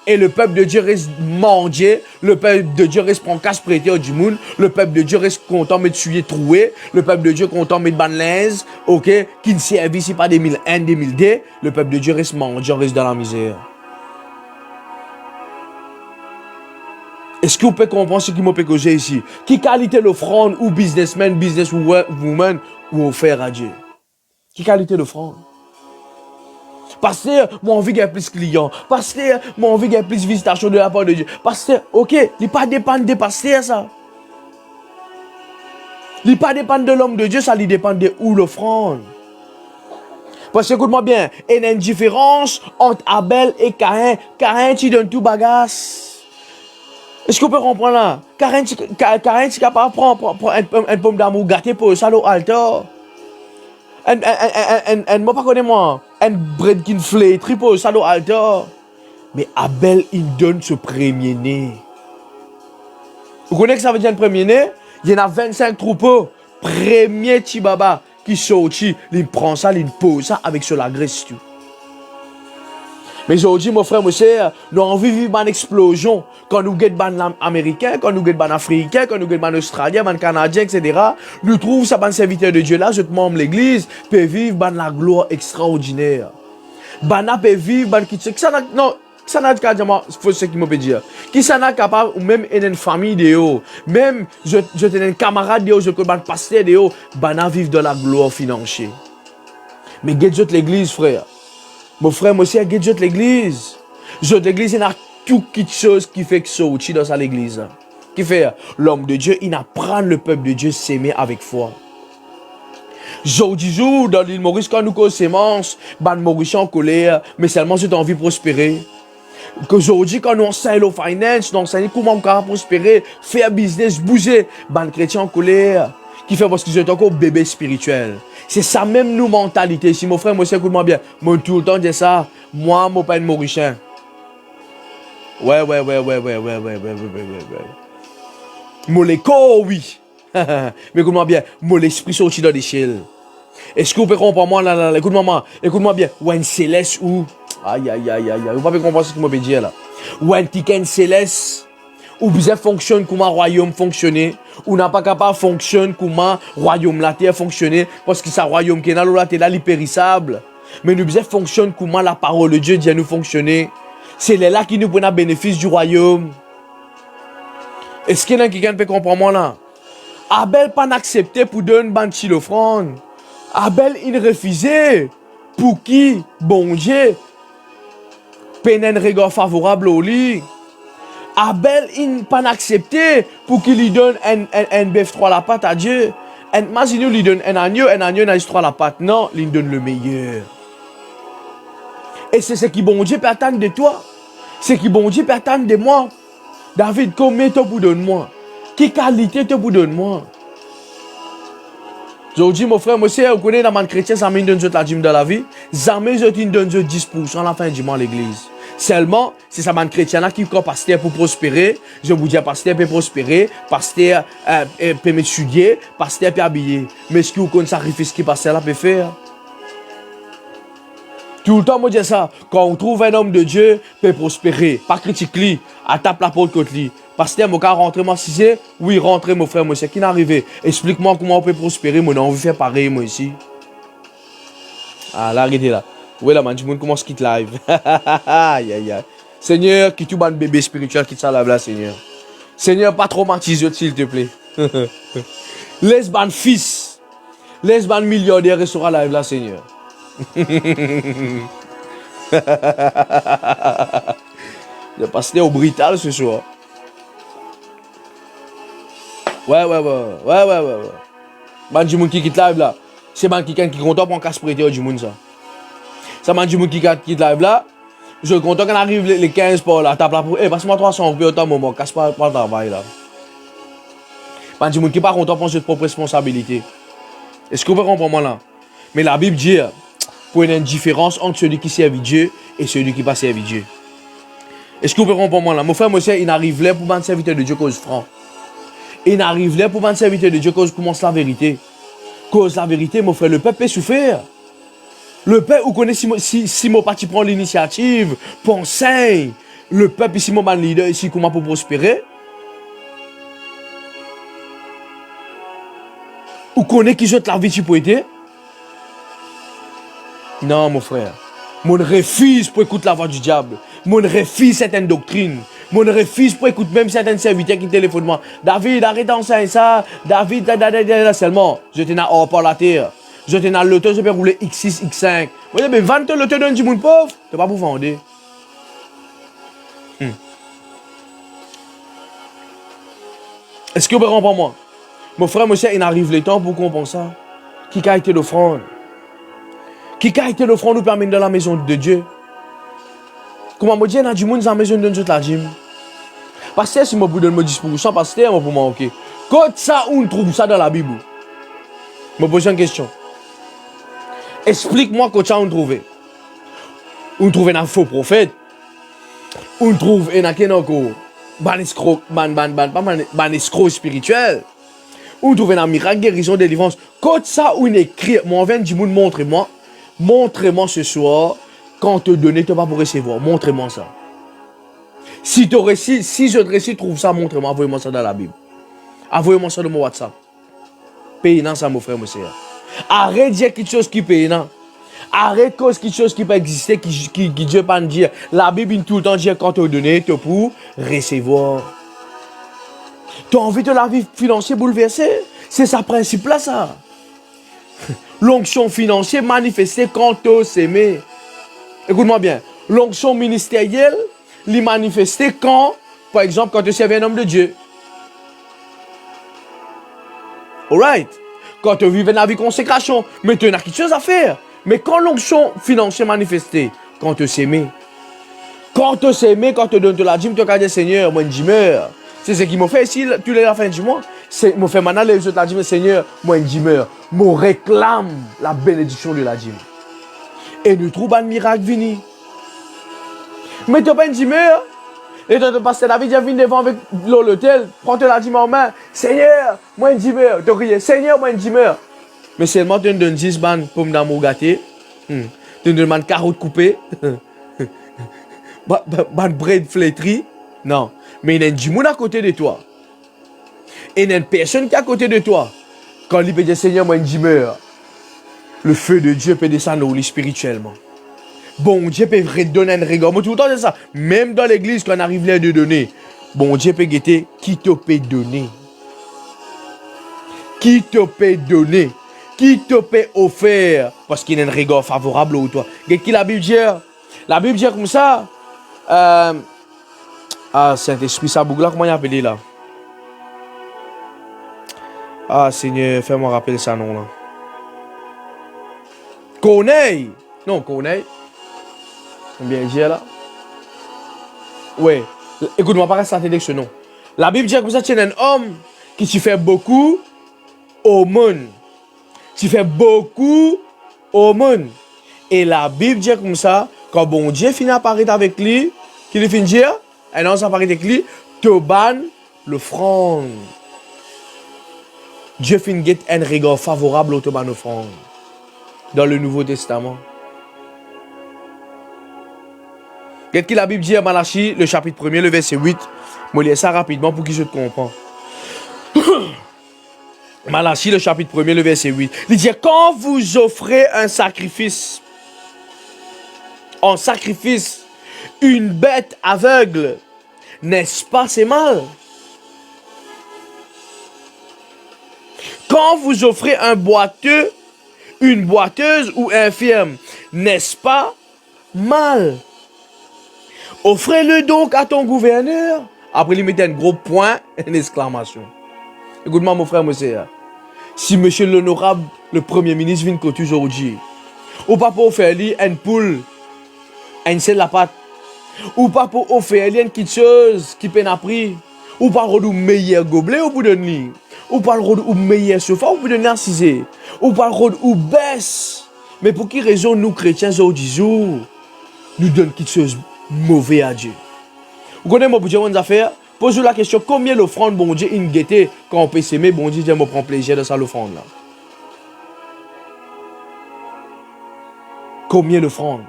Speaker 1: Et le peuple de Dieu reste mendier. Le peuple de Dieu reste prendre casse prêter du monde. Le peuple de Dieu reste content de tuer troué. Le peuple de Dieu content de ban linge. Ok? Qui ne servit pas 2001, 2002. Le peuple de Dieu reste mendier, reste dans la misère. Est-ce que vous pouvez comprendre ce qui m'a causé ici? Qui qualité l'offrande ou businessman, businesswoman ou offert à Dieu? Qui qualité l'offrande? Pasteur, moi envie qu'il y ait plus de clients. Pasteur, moi envie qu'il y ait plus de visitations de la part de Dieu. Pasteur, ok, il n'est pas dépend des pasteurs ça. Il n'est pas dépend de l'homme de Dieu, ça lui dépend de où l'offrande. Parce que écoute-moi bien, il y a une différence entre Abel et Caïn. Caïn, tu donnes tout bagasse. Est-ce qu'on peut comprendre là? Caïn, tu es capable de prendre un pomme d'amour gâté pour ça au altar. Moi, pas connais moi. Un bread qui flétri pour ça au altar. Mais Abel, il donne ce premier-né. Vous connaissez que ça veut dire le premier-né? Il y en a 25 troupeaux. Premier tibaba qui sortit, il prend ça, il pose ça avec sur la graisse. Tout. Mais aujourd'hui, mon frère, mon soeur, nous avons vécu une explosion. Quand nous guettons les Américains, quand nous guettons les Africains, quand nous guettons les Australiens, les Canadiens, etc., nous trouvons ça, les serviteurs de Dieu là, je te membre l'église, peut vivre la gloire extraordinaire. Bana peut vivre, non, ça n'a pas faut ce qui me peut dire. Qui ça n'a capable, ou même une famille de eux, même je tenais un camarade de eux, je connais un pasteur de eux, bana vivre dans la gloire financière. Mais guettez l'église, frère. Mon frère, moi aussi, je de l'église. Je de l'église, il y a toute chose qui fait que ça aussi dans l'église. Qui fait l'homme de Dieu, il apprend le peuple de Dieu s'aimer avec foi. Aujourd'hui, dans l'île Maurice, quand nous cause sémence, ban Maurice en colère, mais seulement j'ai envie de prospérer. Qu'aujourd'hui, quand nous enseignons le finance, nous enseignons comment on peut prospérer, faire business, bouger, ban chrétien en colère. Qui fait parce que je suis encore bébé spirituel. C'est ça même nous mentalité. Si mon frère, moi, écoute-moi bien. Moi, tout le temps, dis ça. Moi, mon père, mauricien. Ouais. Mon corps, oui. Mais écoute-moi bien. Mon l'esprit sorti dans l'échelle. Est-ce que vous pouvez comprendre moi là, écoute-moi bien. Ou un céleste ou. Aïe. Vous pouvez comprendre ce que je veux dire là. Ou un ticket céleste. Ou bien fonctionne comme un royaume fonctionner, ou n'a pas capable de fonctionner comme un royaume la terre fonctionner, parce que c'est un royaume qui est là, c'est là, périssable. Mais nous bien fonctionne comme la parole de Dieu dit à nous fonctionner. C'est là qui nous prennent bénéfice du royaume. Est-ce qu'il y a quelqu'un qui peut comprendre moi là? Abel pas accepté pour donner une bande de l'offrande. Abel il refusait. Pour qui? Bon Dieu. Peine un regard favorable au lit. Abel, il n'a pas accepté pour qu'il lui donne un bœuf 3 la patte à Dieu. Imagine, lui donne un agneau n'a 3 la patte. Non, il donne le meilleur. Et c'est ce qui bon Dieu peut attendre de toi. C'est ce qui bon Dieu peut attendre de moi. David, combien tu pour donner moi? Quelle qualité tu pour donner moi? Aujourd'hui, mon frère, moi, vous connaissez dans le chrétien, ça me donne la dîme de la vie. Jamais je te donne 10% à la fin du mois à l'église. Seulement, c'est ça, man chrétien qui croit pasteur pour prospérer. Je vous dis, pasteur peut prospérer, pasteur peut m'étudier, pasteur peut habiller. Mais est-ce que vous connaissez le sacrifice que pasteur là peut faire? Tout le temps, moi, je dis ça. Quand on trouve un homme de Dieu, peut prospérer. Pas critique-lui, à tape la porte contre lui. Pasteur, mon cas, rentrez, moi, si c'est, oui, rentrez, mon frère, moi, c'est qui n'arrive. Explique-moi comment on peut prospérer, moi, on veut faire pareil, moi, ici. Ah, là, arrêtez là. Oui, là, man, du monde commence à quitter live. Aïe, aïe, aïe. Seigneur, quitte tout ban bébé spirituel, quitte ça là, Seigneur. Seigneur, pas traumatise, s'il te plaît. Laisse ban fils. Laisse ban millionnaire et sera live là, Seigneur. Le pasteur au brutal ce soir. Ouais. Ban du monde qui quitte live là. C'est ban qui compte pour un casse prêté du monde ça. Ça m'a dit qui quitte live là. Je compte qu'on arrive les 15 pour la table là pour. Eh, passe-moi 300 euros autant moment. Casse pas le travail là. Ban du monde qui pas content pour cette propre responsabilité. Est-ce que vous comprenez moi là? Mais la Bible dit pour une différence entre celui qui servent Dieu et celui qui ne pas servir Dieu. Est-ce que vous comprenez moi là? Mon frère, monsieur, il n'arrive là pour un serviteur de Dieu cause franc. Il n'arrive là pour un serviteur de Dieu cause commence la vérité. Cause la vérité, mon frère, le peuple peut souffrir. Le peuple, vous connaissez, si mon parti prend l'initiative, pensez, le peuple, ici, mon leader, ici, comment pour prospérer. Vous connaissez qui jette la vie tu peux aider? Non, mon frère. Mon refuse pour écouter la voix du diable. Mon refuse certaines doctrines. Mon refuse pour écouter même certains serviteurs qui téléphonent moi. David, arrête d'enseigner ça. David, seulement. Je t'ai hors par la terre. Je t'ai l'auto, je peux rouler X6, X5. Vous voyez, mais vendre l'auto d'un petit monde pauvre. Tu pas pour vendre. Est-ce que vous comprenez moi? Mon frère, monsieur, il arrive le temps pour comprendre ça. Qui a été l'offrande? Qui a été l'offrande nous permet dans la maison de Dieu? Comment me dire, il y a du monde dans la maison de Dieu la gym? Parce que si je vous donne 10%, parce que c'est pour moi, ok. Quand ça, on trouve ça dans la Bible? Je me pose une question. Explique-moi quand ça, on trouve. On trouve un faux prophète. On trouve un escroc spirituel. On trouve un miracle, guérison, délivrance. Quand ça, on écrit, moi, on vient du monde, montrez-moi. Montrez-moi ce soir, quand te donner, tu vas pas pour recevoir. Montrez-moi ça. Si je réussis, trouve ça, montrez-moi. Envoyez-moi ça dans la Bible. Envoyez-moi ça dans mon WhatsApp. Payez ça, mon frère, mon sœur. Arrête de dire quelque chose qui paye, non. Arrête de dire quelque chose qui peut exister, qui Dieu pas dire. La Bible, tout le temps, dit quand te donner, tu pour recevoir. Tu as envie de la vie financière bouleversée? C'est ça principe là, ça. L'onction financière manifestée quand tu s'aimes. Écoute-moi bien. L'onction ministérielle, les manifestée quand, par exemple, quand tu serves un homme de Dieu. Alright? Quand tu vis la vie consécration, mais tu as quelque chose à faire. Mais quand l'onction financière manifestée, quand tu s'aimes. Quand tu s'aimes, quand tu donnes de la dîme, tu as dit Seigneur, moi, une dîmeur. C'est ce qui m'a fait ici, tous les la fin du mois. C'est m'a fait maintenant les autres la dîme, Seigneur, moi, une dîmeur. Moi, réclame la bénédiction de la dîme. Et nous trouvons un miracle venu. Mais tu n'as pas une dîmeur. Et tu passes David, viens devant avec l'hôtel, prends la dîme en main. Seigneur, moi, une dîmeur. Tu crié, Seigneur, moi, une dîmeur. Mais seulement tu donnes 10 bandes pour me donner gâté. Tu donnes carottes coupées. Ban bread flétri. Non. Mais il y a du monde à côté de toi. Et il y a une personne qui est à côté de toi. Quand il peut dire Seigneur, moi, une dîmeur. Le feu de Dieu peut descendre au lit spirituellement. Bon Dieu peut redonner un regard. Moi, tout le temps, c'est ça. Même dans l'église, quand on arrive là de donner, bon Dieu peut guetter qui te peut donner. Qui te peut donner. Qui te peut offrir. Parce qu'il y a un regard favorable au toi. Qu'est-ce que la Bible dit? La Bible dit comme ça. Saint-Esprit, ça bouge là, comment il appelle là? Ah, Seigneur, fais-moi rappeler ça, non, là. Corneille. Non, Corneille. Combien il dit là? Ouais. Écoute-moi, pas ça ce nom. La Bible dit comme ça, tu es un homme qui tu fait beaucoup au monde. Tu fais beaucoup au monde. Et la Bible dit comme ça, Quand bon Dieu finit à apparaître avec lui, qu'il finit dire, et non, ça apparaît avec lui, te ban l'offrande. Dieu finit un regard favorable au te ban l'offrande. Dans le Nouveau Testament. Qu'est-ce que la Bible dit à Malachie, le chapitre 1er, le verset 8. Je vais lire ça rapidement pour que je te comprenne. Malachie, le chapitre 1er, le verset 8. Il dit, quand vous offrez un sacrifice, en sacrifice, une bête aveugle, n'est-ce pas c'est mal? Quand vous offrez un boiteux, une boiteuse ou infirme, n'est-ce pas mal? Offrez-le donc à ton gouverneur. Après, il mettait un gros point, une exclamation. Écoute-moi, mon frère, monsieur. Si monsieur l'honorable, le premier ministre, vient côté aujourd'hui, ou pas pour faire lui une poule, une selle la pâte, ou pas pour offrir lui une petite chose qui peine à prix, ou pas le meilleur gobelet au bout de nuit, ou pas le meilleur sofa au bout de narcisé, ou pas le baisse. Mais pour qui raison nous chrétiens aujourd'hui nous donnons quelque chose mauvais à Dieu? Vous connaissez mon budget, mon affaire? Posez-vous la question, combien l'offrande, bon Dieu, une gaieté, quand on peut s'aimer, bon Dieu, me prend plaisir de ça l'offrande là. Combien l'offrande?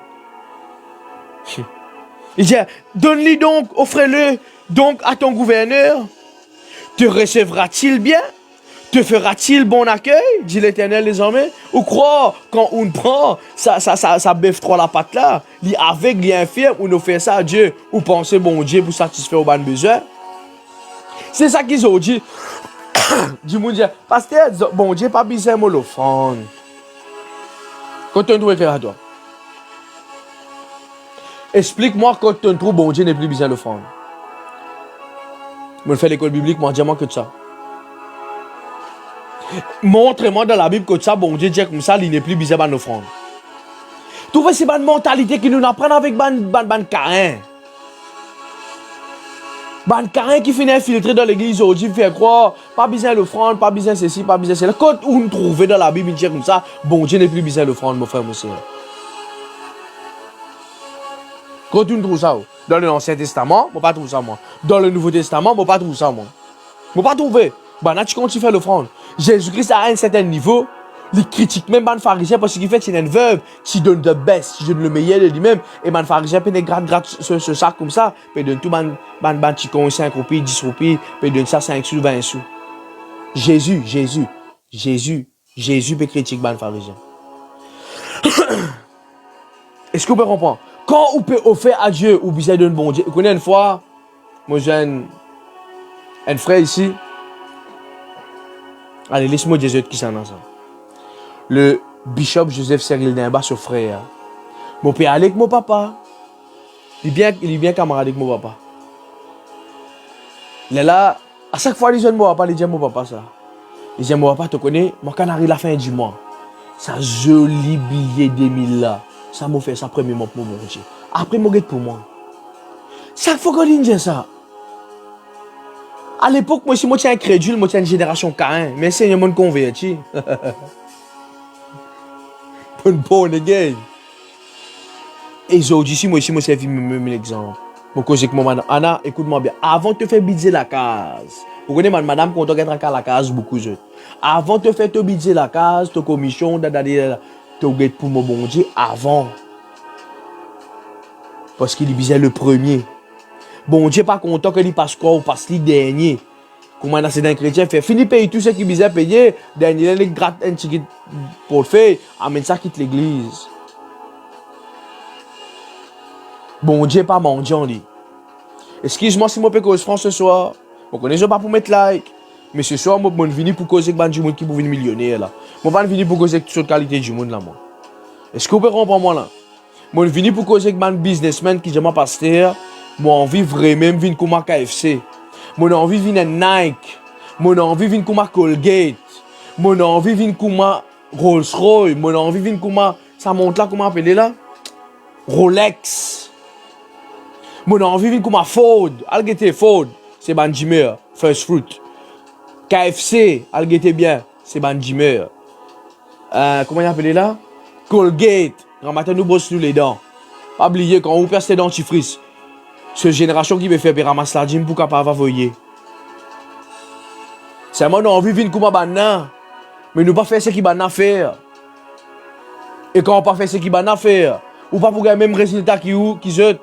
Speaker 1: Il dit, donne-lui donc, offrez-le donc à ton gouverneur. Te recevra-t-il bien? Te fera-t-il bon accueil? Dit l'Éternel désormais. Ou croire, quand on prend, ça bœuf trop la patte là, li avec, li infirme, ou nous fait ça à Dieu, ou penser bon Dieu pour satisfaire aux bonnes besoins. C'est ça qu'ils ont dit. Du monde dit, pasteur, bon Dieu, pas besoin de l'offrande. Quand tu trouves faire à toi. Explique-moi quand tu trouves bon Dieu n'est plus besoin de l'offrande. Je fais l'école biblique, moi, dis-moi que ça. Montre-moi dans la Bible que ça, bon Dieu dit comme ça, il n'est plus besoin de l'offrande. Tu vois, c'est une mentalité qui nous apprend avec ban carin. Ban carin qui finit infiltré dans l'église aujourd'hui, fait croire, pas besoin de l'offrande, pas besoin de ceci, pas besoin de cela. Quand on trouve dans la Bible, il dit comme ça, bon Dieu n'est plus besoin de l'offrande, mon frère, mon soeur. Quand on trouve ça, dans l'Ancien Testament, je ne trouve pas ça, moi. Dans le Nouveau Testament, je ne trouve pas ça, moi. Je ne pas trouver. Bah, là, tu continues à faire l'offrande. Jésus-Christ, à un certain niveau, il critique même les pharisiens parce qu'il fait c'est une veuve qui donne de best, qui donne le meilleur de lui-même. Et les pharisiens, ils gratte ce sac comme ça, puis ils donnent tout, ban chicon, 5 roupies, 10 roupies, puis ils donnent ça 5 sous, 20 sous. Jésus peut critiquer les pharisiens. Est-ce que vous pouvez comprendre? Quand on peut offrir à Dieu, ou besoin d'un bon Dieu. Vous connaissez une fois, moi j'ai un frère ici. Allez, laisse-moi dire qui s'en a ça. Le bishop Joseph Cyril Nimba, ce frère. Mon père allait avec mon papa. Il est bien camarade avec mon papa. Il est là, à chaque fois, les jeunes, mon papa, il dit à mon papa ça. Il dit à mon papa, tu connais, mon canari la fin du mois. Ça joli billet des 1000 là. Ça m'a fait ça premièrement pour mon Dieu. Après, mon guette pour moi. Chaque fois qu'on dit ça. À l'époque, moi, si moi, tiens incrédule, moi, tiens une génération Cain. Mais c'est un monde converti. Born again. Et aujourd'hui, si moi, c'est même l'exemple. Mon cause avec mon madame. Anna, écoute-moi bien. Avant de te faire bidzer la case. Vous connaissez, madame, quand on est à la case, beaucoup de. Avant de te faire te bidzer la case, ta commission, tu guettes pour mon bon Dieu avant. Parce qu'il est bizarre le premier. Bon Dieu pas content que il passe quoi ou passe le dernier. Comment c'est d'un chrétien fait fini payer tout ce qui est bizarre payer. Dernier il gratte un ticket pour le faire. Amène ça quitte l'église. Bon Dieu pas mendiant lui. Excuse-moi si mon peux cause France ce soir. Je ne connais pas pour mettre like. Mais ce soir, je suis venu pour causer que du monde qui peut venir millionnaire là. Je suis venu pour causer toute qualité du monde là moi. Est-ce que vous pouvez comprendre moi là? Je suis venu pour causer que businessman qui j'aime pasteur. Moi envie vraiment venir comme KFC. Moi envie venir Nike. Moi envie venir comme Colgate. Moi envie venir comme Rolls-Royce. Moi envie venir comme ça monte là comment appeler là? Rolex. Moi envie venir comme Ford. Algete Ford, c'est Banjimer, First Fruit. KFC, algete bien, c'est Banjimer. Comment il appelle là? Colgate. Grand matin nous bosse nous les dents. Pas oublier quand vous percez dentifrice. Cette génération qui veut faire ramasser la dîme pour capable voyer. C'est moi, nous envie de venir comme banana. Mais nous pas faire ce qui banana faire. Et quand on pas faire ce qui banana faire, ou pas pour gagner le même résultat qui jette.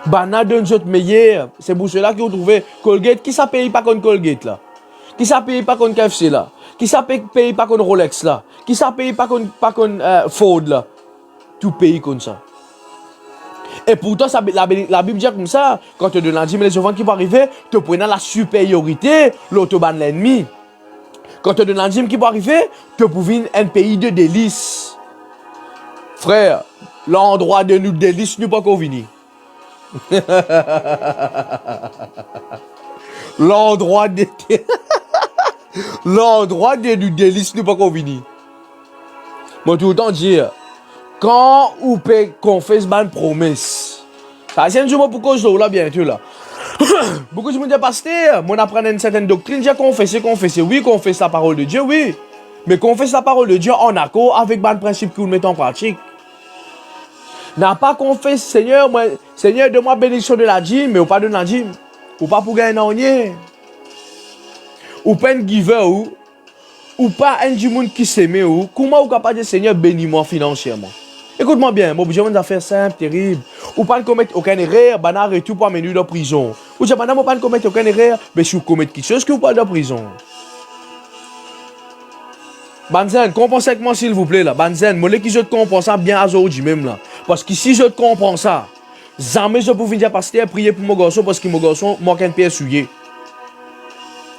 Speaker 1: Banana donne jette meilleur. C'est pour cela que vous trouvez Colgate. Qui ça paye pas contre Colgate là? Qui ça paye pas contre KFC là? Qui ça paye pas contre Rolex là? Qui ça paye pas contre Ford là? Tout pays comme ça. Et pourtant, la Bible dit comme ça, quand tu donnes la dîme, les enfants qui vont arriver, te prenant la supériorité, l'autre ban l'ennemi. Quand tu donnes la dîme qui vont arriver, te pouvez un pays de délices. Frère, l'endroit de nous délices n'est pas qu'on vini. L'endroit de l'endroit de nous délices n'est pas qu'on vini. Moi, tout le temps dire, quand ou peut qu'on fait une promesse, ça c'est un jour pour cause là bientôt là. Beaucoup de gens disent pasteur, moi apprendre une certaine doctrine, j'ai confessé, oui, confesse la parole de Dieu, oui. Mais confesse la parole de Dieu en accord avec le principe que vous mettez en pratique. N'a pas confessé, Seigneur, Seigneur, donne-moi bénédiction de la dîme, mais ou pas de la dîme. Ou pas pour gagner un rien. Ou pas un giver ou pas un monde qui s'aime ou comment vous capable de Seigneur bénis-moi financièrement. Écoute-moi bien, mon besoin d'affaires simples, terribles. Ou pas commettre aucun erreur, banar et tout pour amener dans prison. Ou dire banar pas commettre aucun erreur, mais si vous commettez quelque chose que vous pas dans prison. Banzen, compensez avec moi s'il vous plaît là. Banzen, moi qui je te comprends ça bien à aujourd'hui même là. Parce que si je te comprends ça, jamais je peux venir pasteur prier pour mon garçon parce que mon garçon manque un pied souillé.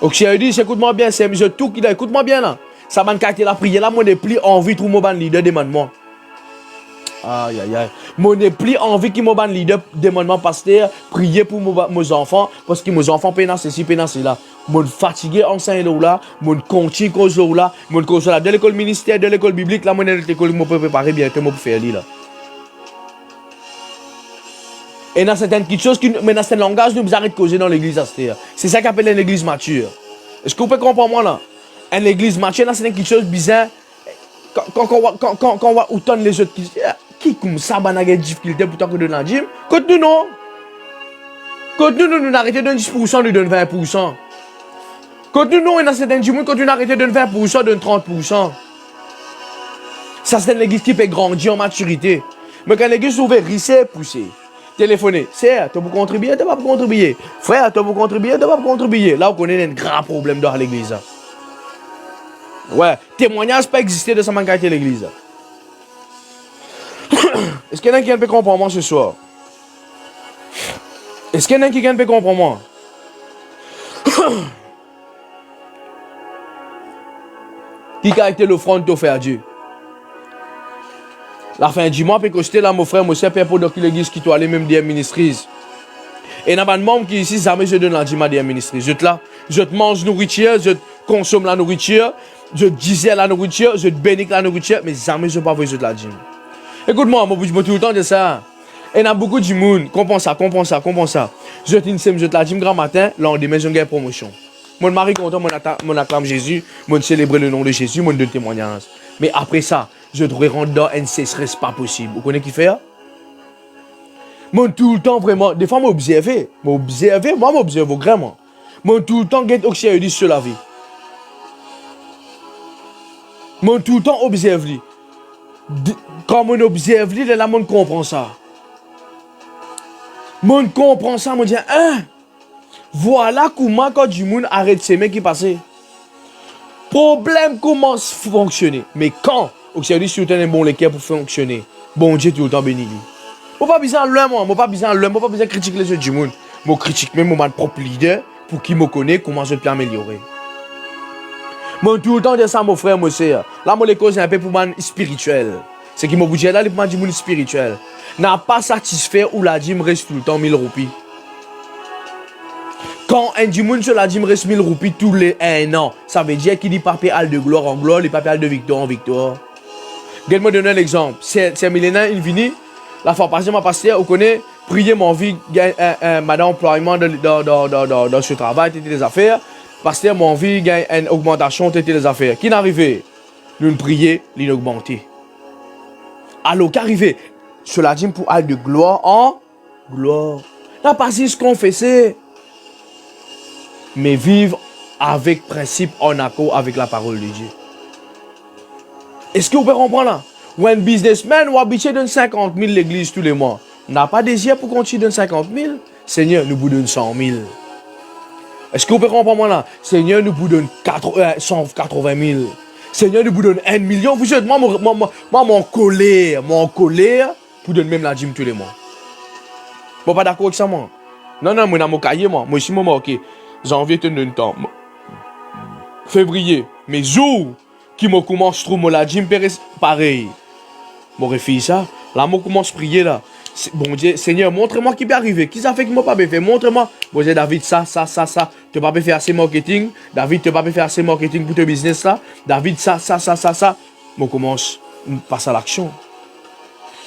Speaker 1: Donc si je dis, écoute-moi bien, c'est je tout qui là, écoute-moi bien là. Ça m'a caracté la prière là, moi n'est plus envie de trouver mon leader demande-moi. Aïe aïe aïe. Moi n'ai plus envie que mon leader demande-moi pasteur prier pour mes enfants parce que mes enfants peinent ceci, peinent cela. Moi fatigué enseigne là, moi continue cause là, moi cause là de l'école ministère, de l'école biblique là, moi dans l'école moi peux préparer bientôt moi pour faire là. Et dans certaines petites choses, mais dans certains langages, nous arrêtons de causer dans l'église. C'est ça qu'on appelle une église mature. Est-ce que vous pouvez comprendre moi là? Une église mature, dans certaines petites choses bizarres, quand on va autant les autres qui comme ça, on a des difficultés pour que de la dîme. Quand nous non. Quand nous arrêtons de 10%, nous donne 20%. Quand nous non, dans certaines dîmes, quand nous arrêtons de 20%, donne 30%. Ça c'est une église qui peut grandir en maturité. Mais quand l'église s'ouvre, risser, pousser. Téléphoner, c'est, tu peux contribuer, tu peux pas contribuer. Frère, tu peux contribuer, tu peux pas contribuer. Là, on connaît un grand problème dans l'église. Ouais, témoignage pas exister de sa manquette de l'église. Est-ce qu'il y en a qui peut comprendre moi ce soir? Est-ce qu'il y en a qui peut comprendre moi? Qui a été l'offrande que tu fais à Dieu? La fin du mois, peut coster là, mon frère, mon père, pour l'église qui doit aller même des ministries. Et dans le monde qui ici, jamais je donne la dîme à des ministries. Je te mange nourriture, je te consomme la nourriture, je te disais la nourriture, je te bénis la nourriture, mais jamais je ne vais pas faire de la dîme. Écoute-moi, moi, je me tout le temps de ça. Et il y a beaucoup de monde, comprends ça. Je te la dîme grand matin, là, on demain, j'ai une promotion. Mon mari content, mon acclame Jésus, mon célébrer le nom de Jésus, mon donne témoignage. Mais après ça, je devrais rentrer dans une sécheresse pas possible. Vous connaissez qui fait? Moi, tout le temps, vraiment, des fois, m'observe vraiment. Moi, tout le temps, get oxyde sur la vie. Moi, tout le temps, observe. Quand on observe, là, on comprend ça. On comprend ça, on dit, voilà comment quand du monde arrête ces mecs qui passent. Problème commence à fonctionner. Mais quand oxyde sur un bon l'équerre pour fonctionner, bon Dieu tout le temps béni. Moi pas besoin de moi, moi pas besoin de critiquer les autres du monde. Moi critique même mon propre leader pour qui me connaît comment je peux améliorer. Moi tout le temps de ça mon frère moi c'est là moi les causes un peu pour man spirituel. C'est qui me budget là les man du monde spirituel. N'a pas satisfait ou la dîme reste tout le temps 1000 roupies. Quand un du monde sur la dîme reste 1000 roupies tous les 1 an, ça veut dire qu'il dit papier al de gloire en gloire, les papiers al de victoire en victoire. Regarde-moi donner un exemple. C'est un millénaire, il vient, la fois passée, ma pasteur, vous connaissez, prier mon vie, madame employement dans ce travail, c'était des affaires. Pasteur, mon vie, gagne une augmentation, c'était des affaires. Qui n'arrivait? Nous prier, l'augmenter. Alors, qu'arrivait? Cela dit pour aller de gloire en gloire. N'a pas si ce qu'on fait, c'est. Mais vivre avec principe en accord avec la parole de Dieu. Est-ce que vous pouvez comprendre là? Ou un businessman ou habitué donne 50 000 l'église tous les mois. N'a pas désir pour continuer de 50 000. Seigneur, nous vous donne 100 000. Est-ce que vous pouvez comprendre là? Seigneur, nous vous donne 180 000. Seigneur, nous vous donne 1 million. Vous êtes moi, mon colère pour donner même la dîme tous les mois. Bon, pas d'accord avec ça, moi. Non, moi, dans mon cahier, moi aussi, moi, ok. Janvier, tu donnes temps. Février, mes jours qui me commence à trouver la dîme, pareil. Mon refait ça. Là, moi, commence à prier, là. Bon Dieu, Seigneur, montre-moi qui peut arriver. Qui ça fait qui m'a pas fait? Montre-moi. Bon Dieu, David, ça. Tu n'as pas fait assez marketing. David, tu n'as pas fait assez marketing pour ton business là. David, ça. Moi, commence à passer à l'action.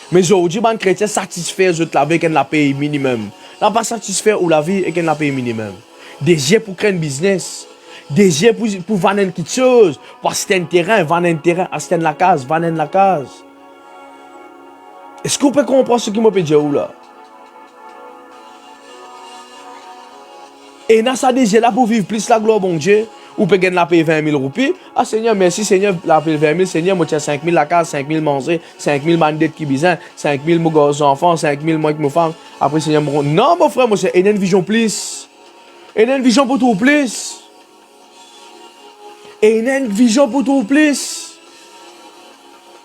Speaker 1: Mais aujourd'hui, les chrétiens satisfaits avec un paye minimum. Là, pas satisfait ou la vie avec un paye minimum. Désir pour créer un business. Désir pour vendre quelque chose. Pour acheter un terrain, vendre un terrain, acheter la case, vendre la case. Est-ce que vous pouvez comprendre ce qui m'a dit là? Et dans ça désir là pour vivre plus la gloire, bon Dieu. Ou peut gagner la paye 20 000 roupies. Ah Seigneur, merci Seigneur, la paye 20 000. Seigneur, moi tiens 5 000 la case, 5 000 manger, 5 000 mandettes qui bizarre, 5 000 mon enfants, 5 000 moi avec mes femmes. Après Seigneur, non mon frère, moi c'est une vision plus. Une vision pour tout plus. Et une vision pour tout plus.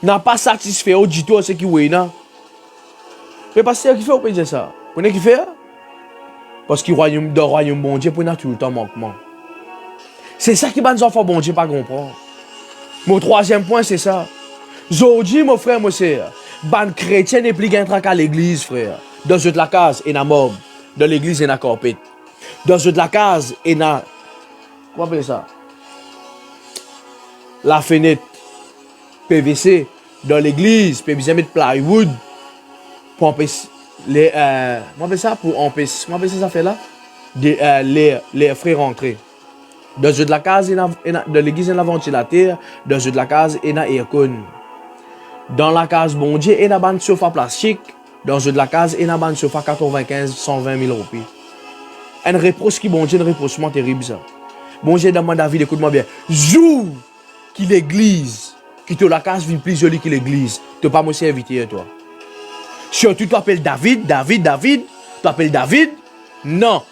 Speaker 1: N'a pas satisfait au dit toi ce qui est là. Mais pasteur qui fait, on peut dire ça. Vous savez qui fait? Parce que le royaume bon Dieu, pour tout le temps manquement. C'est ça qui va nous enfants bon Dieu pas comprendre. Mon troisième point, c'est ça. Aujourd'hui, mon frère, mon sœur, ban chrétien n'est plus qu'un trac à l'église, frère. Dans la case, il y a mob. Dans l'église, il y a corpette. Dans la case, il y a. Comment on appelle ça? La fenêtre PVC. Dans l'église, il y a mettre plywood. Pour empêcher pour empêcher ça fait là les frères rentrer dans la case dans l'église il y a ventilateur dans la case il y a aircon dans la case bon Dieu il y a un sofa plastique dans la case il y a un sofa 95 120 000 roupies un reproche qui bon Dieu un reprochement terrible ça bon Dieu demande à David écoute-moi bien jour qui l'église qui te la case vient plus jolie que l'église tu pas me invité toi. Surtout, tu appelles David. Tu appelles David. Non.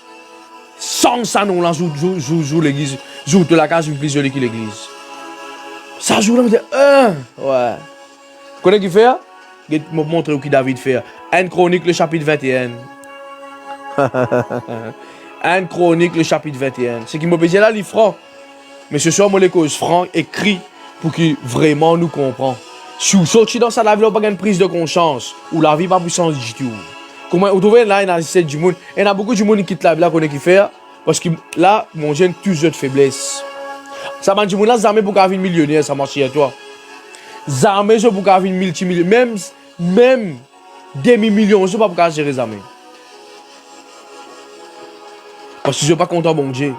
Speaker 1: Sans ça, nous, là, joue l'église. Joue de la case, une plus jolie que l'église. Ça joue là, on dit, ouais. Vous connaissez qui fait? Je vais vous montrer ce que David fait. 1 Chronique, le chapitre 21. 1 Chronique, le chapitre 21. Ce qui m'a dit là, les francs. Mais ce soir, moi, les causes francs écrits pour qu'ils vraiment nous comprennent. Si vous sortez dans ça, la vie, vous n'avez pas une prise de conscience. Ou la vie n'a pas puissance du tout. Comment vous trouvez là, il y a du monde. Il y a beaucoup de monde qui quitte la vie là, qu'on est qui fait. Parce que là, mon jeune, toujours de faiblesse. Ça m'a dit, là, jamais pour avoir une millionnaire, ça marche chez toi. Jamais, je pour avoir une multimillionnaire. Même demi-million, je ne sais pas pour avoir gérer jamais. Parce que je ne suis pas content, mon Dieu.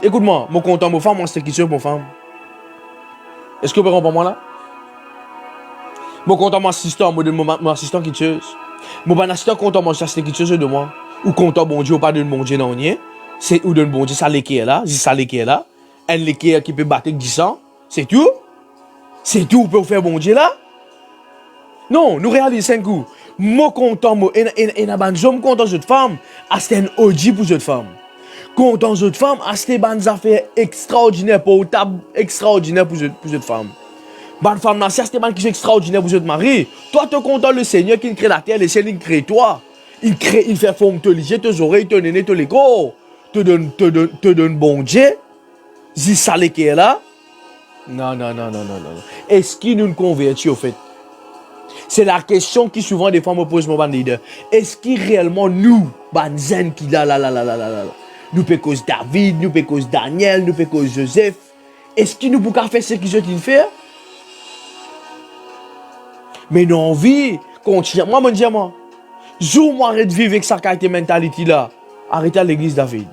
Speaker 1: Écoute-moi, mon content, mon femme, moi, c'est qui sur mon femme. Est-ce que vous comprenez moi là? Mon content, mon assistant, mon assistant qui tue. Mon assistant content, mon assistant qui tue de moi. Ou content, bon Dieu, ou pas de bon Dieu, non, c'est ou de bon Dieu, ça l'équipe là, c'est ça l'équipe là. Un l'équipe qui peut battre 10 ans, c'est tout. C'est tout, vous pouvez faire bon Dieu là. Non, nous réalisons 5 coups. Mon content, et je content cette femme, c'est un OG pour cette femme. Content cette femme, c'est des affaires extraordinaires, portables extraordinaires pour cette femme. Bonne femme, c'est des qui sont extraordinaires pour votre mari. Toi, tu es content le Seigneur qui crée la terre, le Seigneur qui crée toi. Il fait forme te liger, tes oreilles, te nez, te l'écho. Te donne bon Dieu. Si ça qui est là. Non. Est-ce qu'il nous convertit au fait? C'est la question qui souvent des fois me pose mon leader. Est-ce qu'il réellement nous, zen qui là. Nous peut cause David, nous peut cause Daniel, nous peut cause Joseph. Est-ce qu'il nous peut faire ce qu'ils ont fait? Mais non, vie, continue. Moi, je dis, jour-moi, arrête de vivre avec sa qualité mentalité là. Arrêtez à l'église David.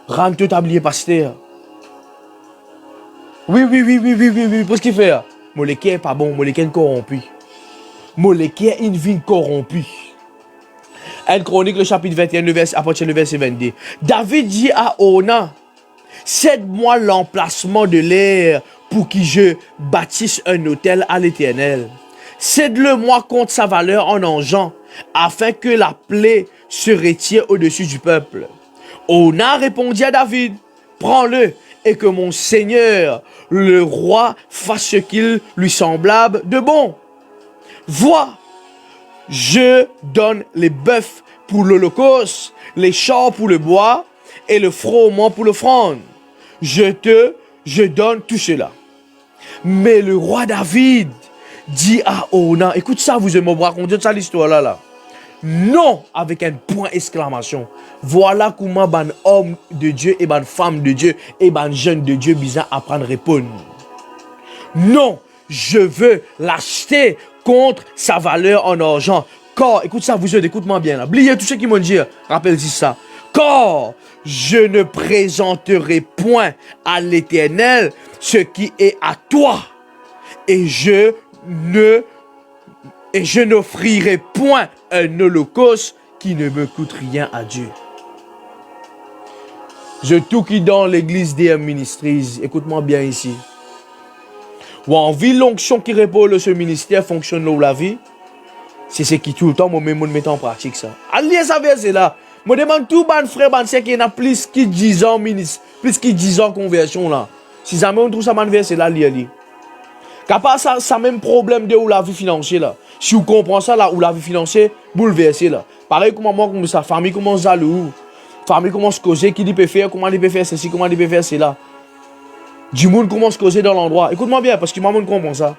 Speaker 1: Rentre tout tablier pasteur. Oui. Pour ce qu'il fait. Mon léquin n'est pas bon, mon léquin est corrompu. molécule une vie corrompue. 1 Chronique, le chapitre 21, à partir du verset 22. David dit à Ornan, cède-moi l'emplacement de l'air pour que je bâtisse un autel à l'Éternel. Cède-le-moi contre sa valeur en argent, afin que la plaie se retire au-dessus du peuple. Ornan répondit à David, prends-le et que mon Seigneur, le roi, fasse ce qu'il lui semblable de bon. Vois, je donne les bœufs pour l'holocauste, les chars pour le bois et le froment pour l'offrande. Je donne tout cela. Mais le roi David dit à Ornan, écoute ça, vous aimez me raconter ça l'histoire là. Non, avec un point exclamation. Voilà comment ban homme de Dieu et ban femme de Dieu et ban jeune de Dieu bizarre apprendre à répondre. Non, je veux l'acheter contre sa valeur en argent. Car, écoute ça, vous écoute-moi bien là. Oubliez tout ce qu'ils m'ont dit. Rappelle-y ça. Car je ne présenterai point à l'Éternel ce qui est à toi. Et je n'offrirai point un holocauste qui ne me coûte rien à Dieu. Je tout qui dans l'église des Ministries, écoute-moi bien ici. Ou en vie l'onction qui répond ce ministère fonctionne dans la vie. C'est ce qui tout le temps, moi-même, je mets en pratique ça. Allez, ça verset là. Je demande tout ban frère, ban sœur qui y en a plus qui 10 ans ministre, plus qui 10 ans conversion là. Si jamais on trouve ça ban verset là, lire. Capable ça même problème de ou la vie financière là. Si vous comprenez ça là, ou la vie financière bouleversée là. Pareil comme moi, comme sa famille commence à louer. Famille commence à causer, qui dit peut faire, comment il peut faire ceci, comment il peut faire cela. Du monde commence à causer dans l'endroit. Écoute-moi bien, parce que moi, je comprends ça.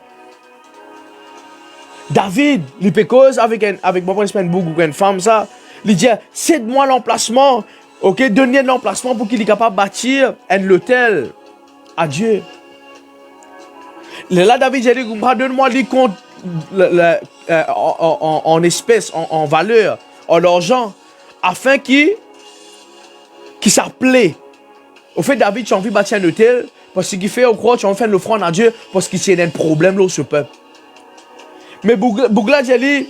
Speaker 1: David, il peut causer avec une femme, ça. Il dit, cède-moi l'emplacement. Ok, donnez l'emplacement pour qu'il soit capable de bâtir un hôtel à Dieu. Là, David, j'ai dit, donne-moi les comptes en espèces, en valeur, en argent, afin qu'il s'appelait. Au fait, David, tu as envie de bâtir un hôtel, parce qu'il fait au croix, tu as envie de faire l'offrande à Dieu, parce qu'il y a un problème là, ce peuple. Mais Bougla, j'ai dit,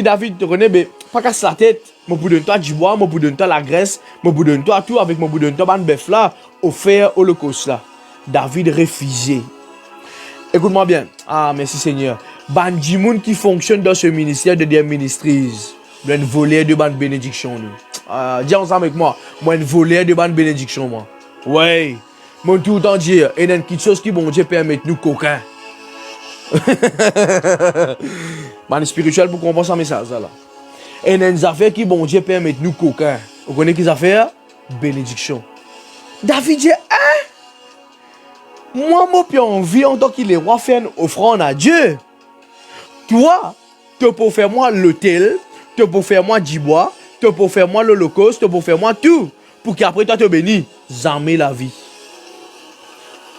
Speaker 1: David, tu connais, mais pas casse la tête. Je vous donne toi du bois, je vous donne toi la graisse, je vous donne toi tout, avec je vous donne toi ban bœuf là, offert au holocauste là. David refusé. Écoute-moi bien. Ah, merci Seigneur. Ban du monde qui fonctionne dans ce ministère de des Ministries. Un volet de ban bénédiction. Dis ensemble avec moi. Moi, un volet de ban bénédiction, moi. Ouais. Moi, tout le temps dire, il y a une petite chose qui, bon Dieu, permet nous coquins. Man spirituel pour comprendre ce message là. Et il y a une affaire qui, bon Dieu, permet nous coquins. Vous connaissez quelles affaires? Bénédiction. David dit, hein? Moi, j'ai envie en tant qu'il est roi faire une offrande à Dieu. Toi, tu peux faire moi l'hôtel, tu peux faire moi du bois, tu peux faire moi l'holocauste, tu peux faire moi tout. Pour qu'après toi te bénis. Jamais la vie.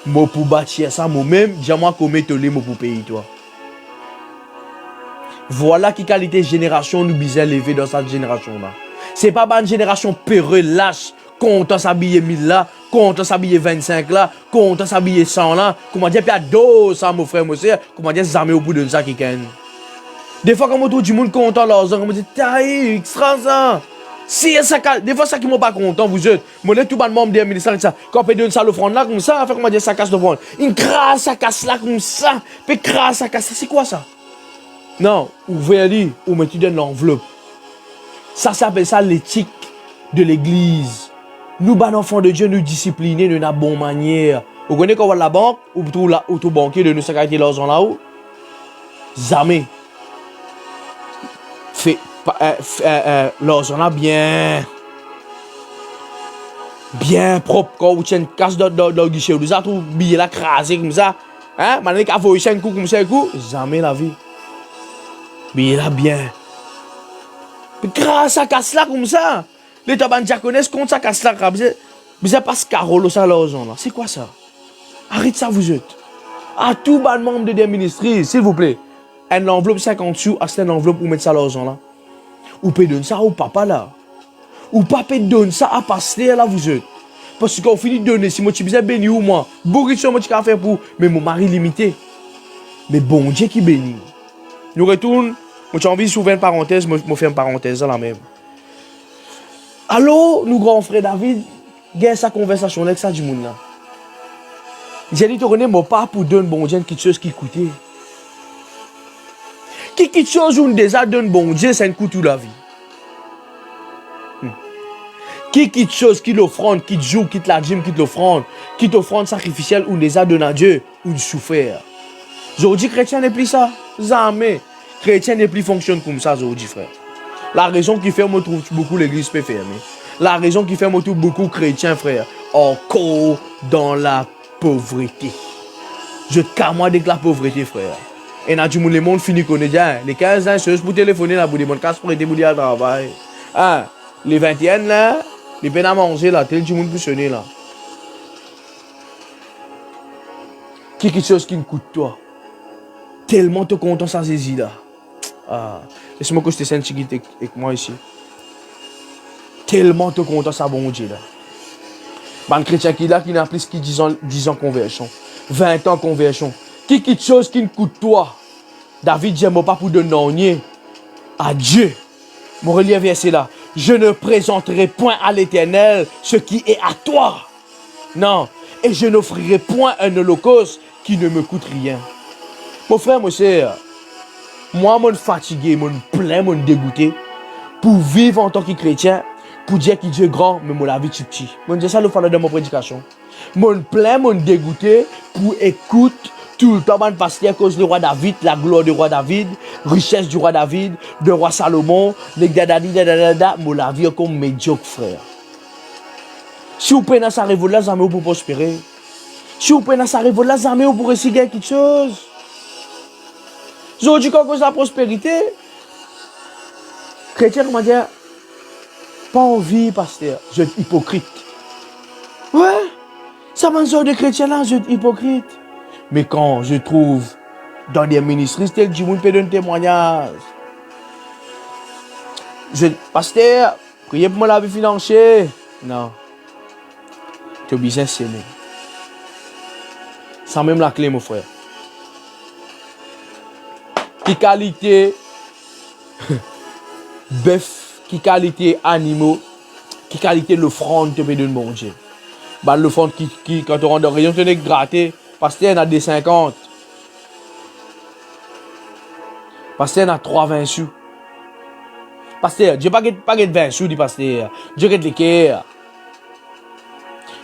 Speaker 1: Moi pour bâtir ça, moi-même, j'ai-moi commis tolé pour payer toi. Voilà qui qualité génération nous bisait lever dans cette génération-là. C'est pas une génération peureuse, lâche, content s'habiller 1000 là, content s'habiller 25 là, content s'habiller 100 là. Comment dire, puis à dos ça, mon frère, mon soeur, comment dire, jamais au bout de ça qui gagne. Des fois, quand on trouve du monde content, là, on me dit, taï, extra ça. Si ça, des fois, ça qui m'a pas content, vous êtes. Moi, tout le monde me dit, ça. Quand on peut donner ça l'offrande là, comme ça, fait comment dire, ça casse l'offrande. Une crasse, ça casse là, comme ça. Puis crasse, ça casse, c'est quoi ça? Non, ouvrez-le, ou mettez dans l'enveloppe. Ça s'appelle ça l'éthique de l'église. Nous, ban enfants de Dieu, nous discipliner de la bonne manière. Vous connaissez quand on va à la banque, ou tout banquier de nous s'arrêter l'argent là-haut? Jamais. Fait l'argent là bien propre, quand vous tiens une casse dans le guichet, vous avez tout billet là crasé comme ça. Hein? Maintenant, quand vous avez un coup comme ça, jamais la vie. Billet là bien. Grâce à casse là comme ça. Les tabacs diaconnes contre ça casse là. Mais ça passe Carole ça l'argent là. C'est quoi ça? Arrête ça vous êtes. À tout ban membre de des ministries, s'il vous plaît. Une enveloppe 50 sous, c'est une enveloppe pour mettre ça l'argent là. Ou peut donner ça au papa là. Ou papa donne ça à pasteur là vous êtes. Parce qu'on finit de donner, si moi tu besoin béni ou moi, beaucoup de choses moi tu peux faire pour, mais mon mari limité. Mais bon Dieu qui bénit. Nous retournons. Moi, j'ai envie d'ouvrir une parenthèse, moi, je fais une parenthèse là même. Alors, nous, grand frère David, gagne sa conversation avec ça du monde là. J'ai dit, tu connais, moi, pas pour donner bon Dieu quelque chose qui coûtait. Quelque chose où on déjà donne bon Dieu, ça coûte toute la vie. Quelque chose qui l'offrande, qui joue, qui la dîme, qui l'offrande, qui t'offrande sacrificielle, ou déjà donne à Dieu, ou souffert. Aujourd'hui, chrétien n'est plus ça. Jamais. Chrétien n'est plus fonctionne comme ça, aujourd'hui, frère. La raison qui fait, moi, trouve beaucoup l'église peut fermer. La raison qui fait, moi, trouve beaucoup chrétiens, frère, encore dans la pauvreté. Je te calme avec la pauvreté, frère. Et là, du monde, le monde finit qu'on est déjà. Les 15 ans, c'est pour téléphoner là, pour des bonnes casse pour aider pour aller à travail. Hein? Les 21 là, les peines à manger là, tel du monde peut sonner là. Quelque chose qui me coûte toi. Tellement te content ça saisit là. Ah, laisse-moi que je te sente avec moi ici. Tellement te content ça bon Dieu là. Un chrétien qui là qui n'a plus que 10 ans conversion. 20 ans conversion. Quelque chose qui me coûte toi. David dit pas pour donner à Dieu. Mon relief verset là. Je ne présenterai point à l'Éternel ce qui est à toi. Non. Et je n'offrirai point un holocauste qui ne me coûte rien. Mon frère, mon sœur, moi, je suis fatigué, je suis plein, je suis dégoûté pour vivre en tant que chrétien, pour dire que Dieu est grand, mais la vie est petit. Je dis ça le fond de ma prédication. Je suis plein, je suis dégoûté pour écouter tout le temps, parce qu'à cause du roi David, la gloire du roi David, richesse du roi David, du roi Salomon, les dadadada, mais la vie est comme médiocre, frère. Si vous prenez ça révolte là, vous pour prospérer. Si vous prenez ça révolte là, vous pour essayer quelque chose. Aujourd'hui, quand cause la prospérité, chrétien, comment dire, pas envie, pasteur, je suis hypocrite. Ouais, ça m'a dit de chrétien là, je suis hypocrite. Mais quand je trouve dans des ministries, tel du monde peut donner un témoignage. Pasteur, priez pour moi la vie financière. Non. Tu es business c'est sans même la clé, mon frère. Qui qualité bœuf, qui qualité animaux, qui qualité l'offrande te peut donner bon Dieu. Bah l'offrande qui quand tu rentres dans la région, tu es gratté. Parce qu'il y en a des 50. Parce qu'il y en a 3,20 sous. Pasteur, Dieu pas de 20 sous, dit pasteur. Dieu get les cœurs.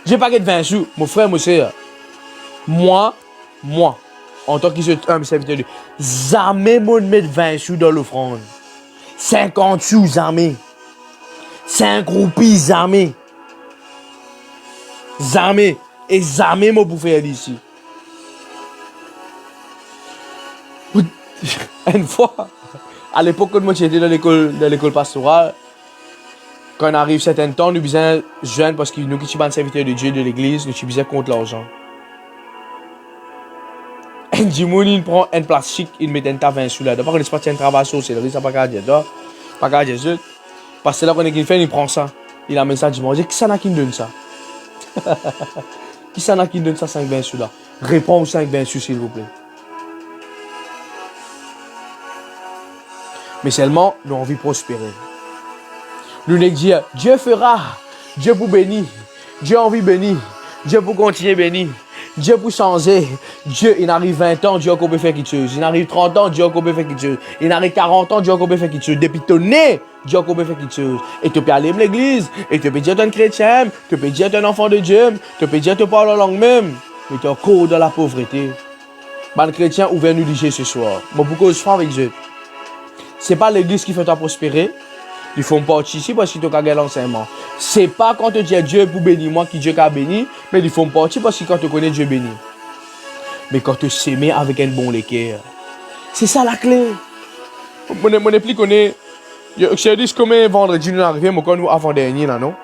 Speaker 1: Dieu pas de 20 sous. Mon frère, mon soeur. Moi, en tant que serviteur de Dieu, jamais moi de mettre 20 sous dans l'offrande. 50 sous, jamais. 5 roupies, jamais. Jamais. Et jamais moi pour faire ici. Une fois, à l'époque, quand moi j'étais dans l'école pastorale, quand on arrive certain temps, nous besoin jeunes parce que nous qui sommes serviteurs de Dieu de l'église, nous avons besoin contre l'argent. Un dimoun, il prend un plastique, il met un tas 20 sous là. D'abord, on est parti un travail sur c'est ça pas qu'à dire, pas qu'à dire, parce que là, quand on est fait, il prend ça, il amène ça dimanche. Qui ça n'a qui donne ça? Qui ça n'a qui donne ça 5 20 sous là? Réponds aux 5 20 sous, s'il vous plaît. Mais seulement, nous avons envie de prospérer. Nous nous disons, Dieu fera, Dieu pour bénir, Dieu a envie de bénir, Dieu pour continuer à bénir, Dieu pour changer. Dieu, il arrive 20 ans, Dieu a peut faire quelque chose. Il arrive 30 ans, Dieu a peut faire quelque chose. Il arrive 40 ans, Dieu a peut faire quelque chose. Depuis ton nez, Dieu a peut faire quelque chose. Et tu peux aller à l'église, et tu peux dire que tu es un chrétien, tu peux dire que tu es un enfant de Dieu, tu peux dire que tu parles la langue même, mais tu es encore dans la pauvreté. Le chrétien ouvert nous dire ce soir. Bon, pourquoi je suis avec Dieu? Ce n'est pas l'église qui fait toi prospérer. Ils font partie ici parce qu'ils t'ont gagné l'enseignement. Ce n'est pas quand tu dis Dieu pour bénir moi qui Dieu a béni, mais ils font partie parce que quand tu connais Dieu béni. Mais quand tu s'aimes avec un bon léquer, c'est ça la clé. Mon époux connaît. Je dis combien vendredi nous arrivons, mais quand nous avant-dernier là, non?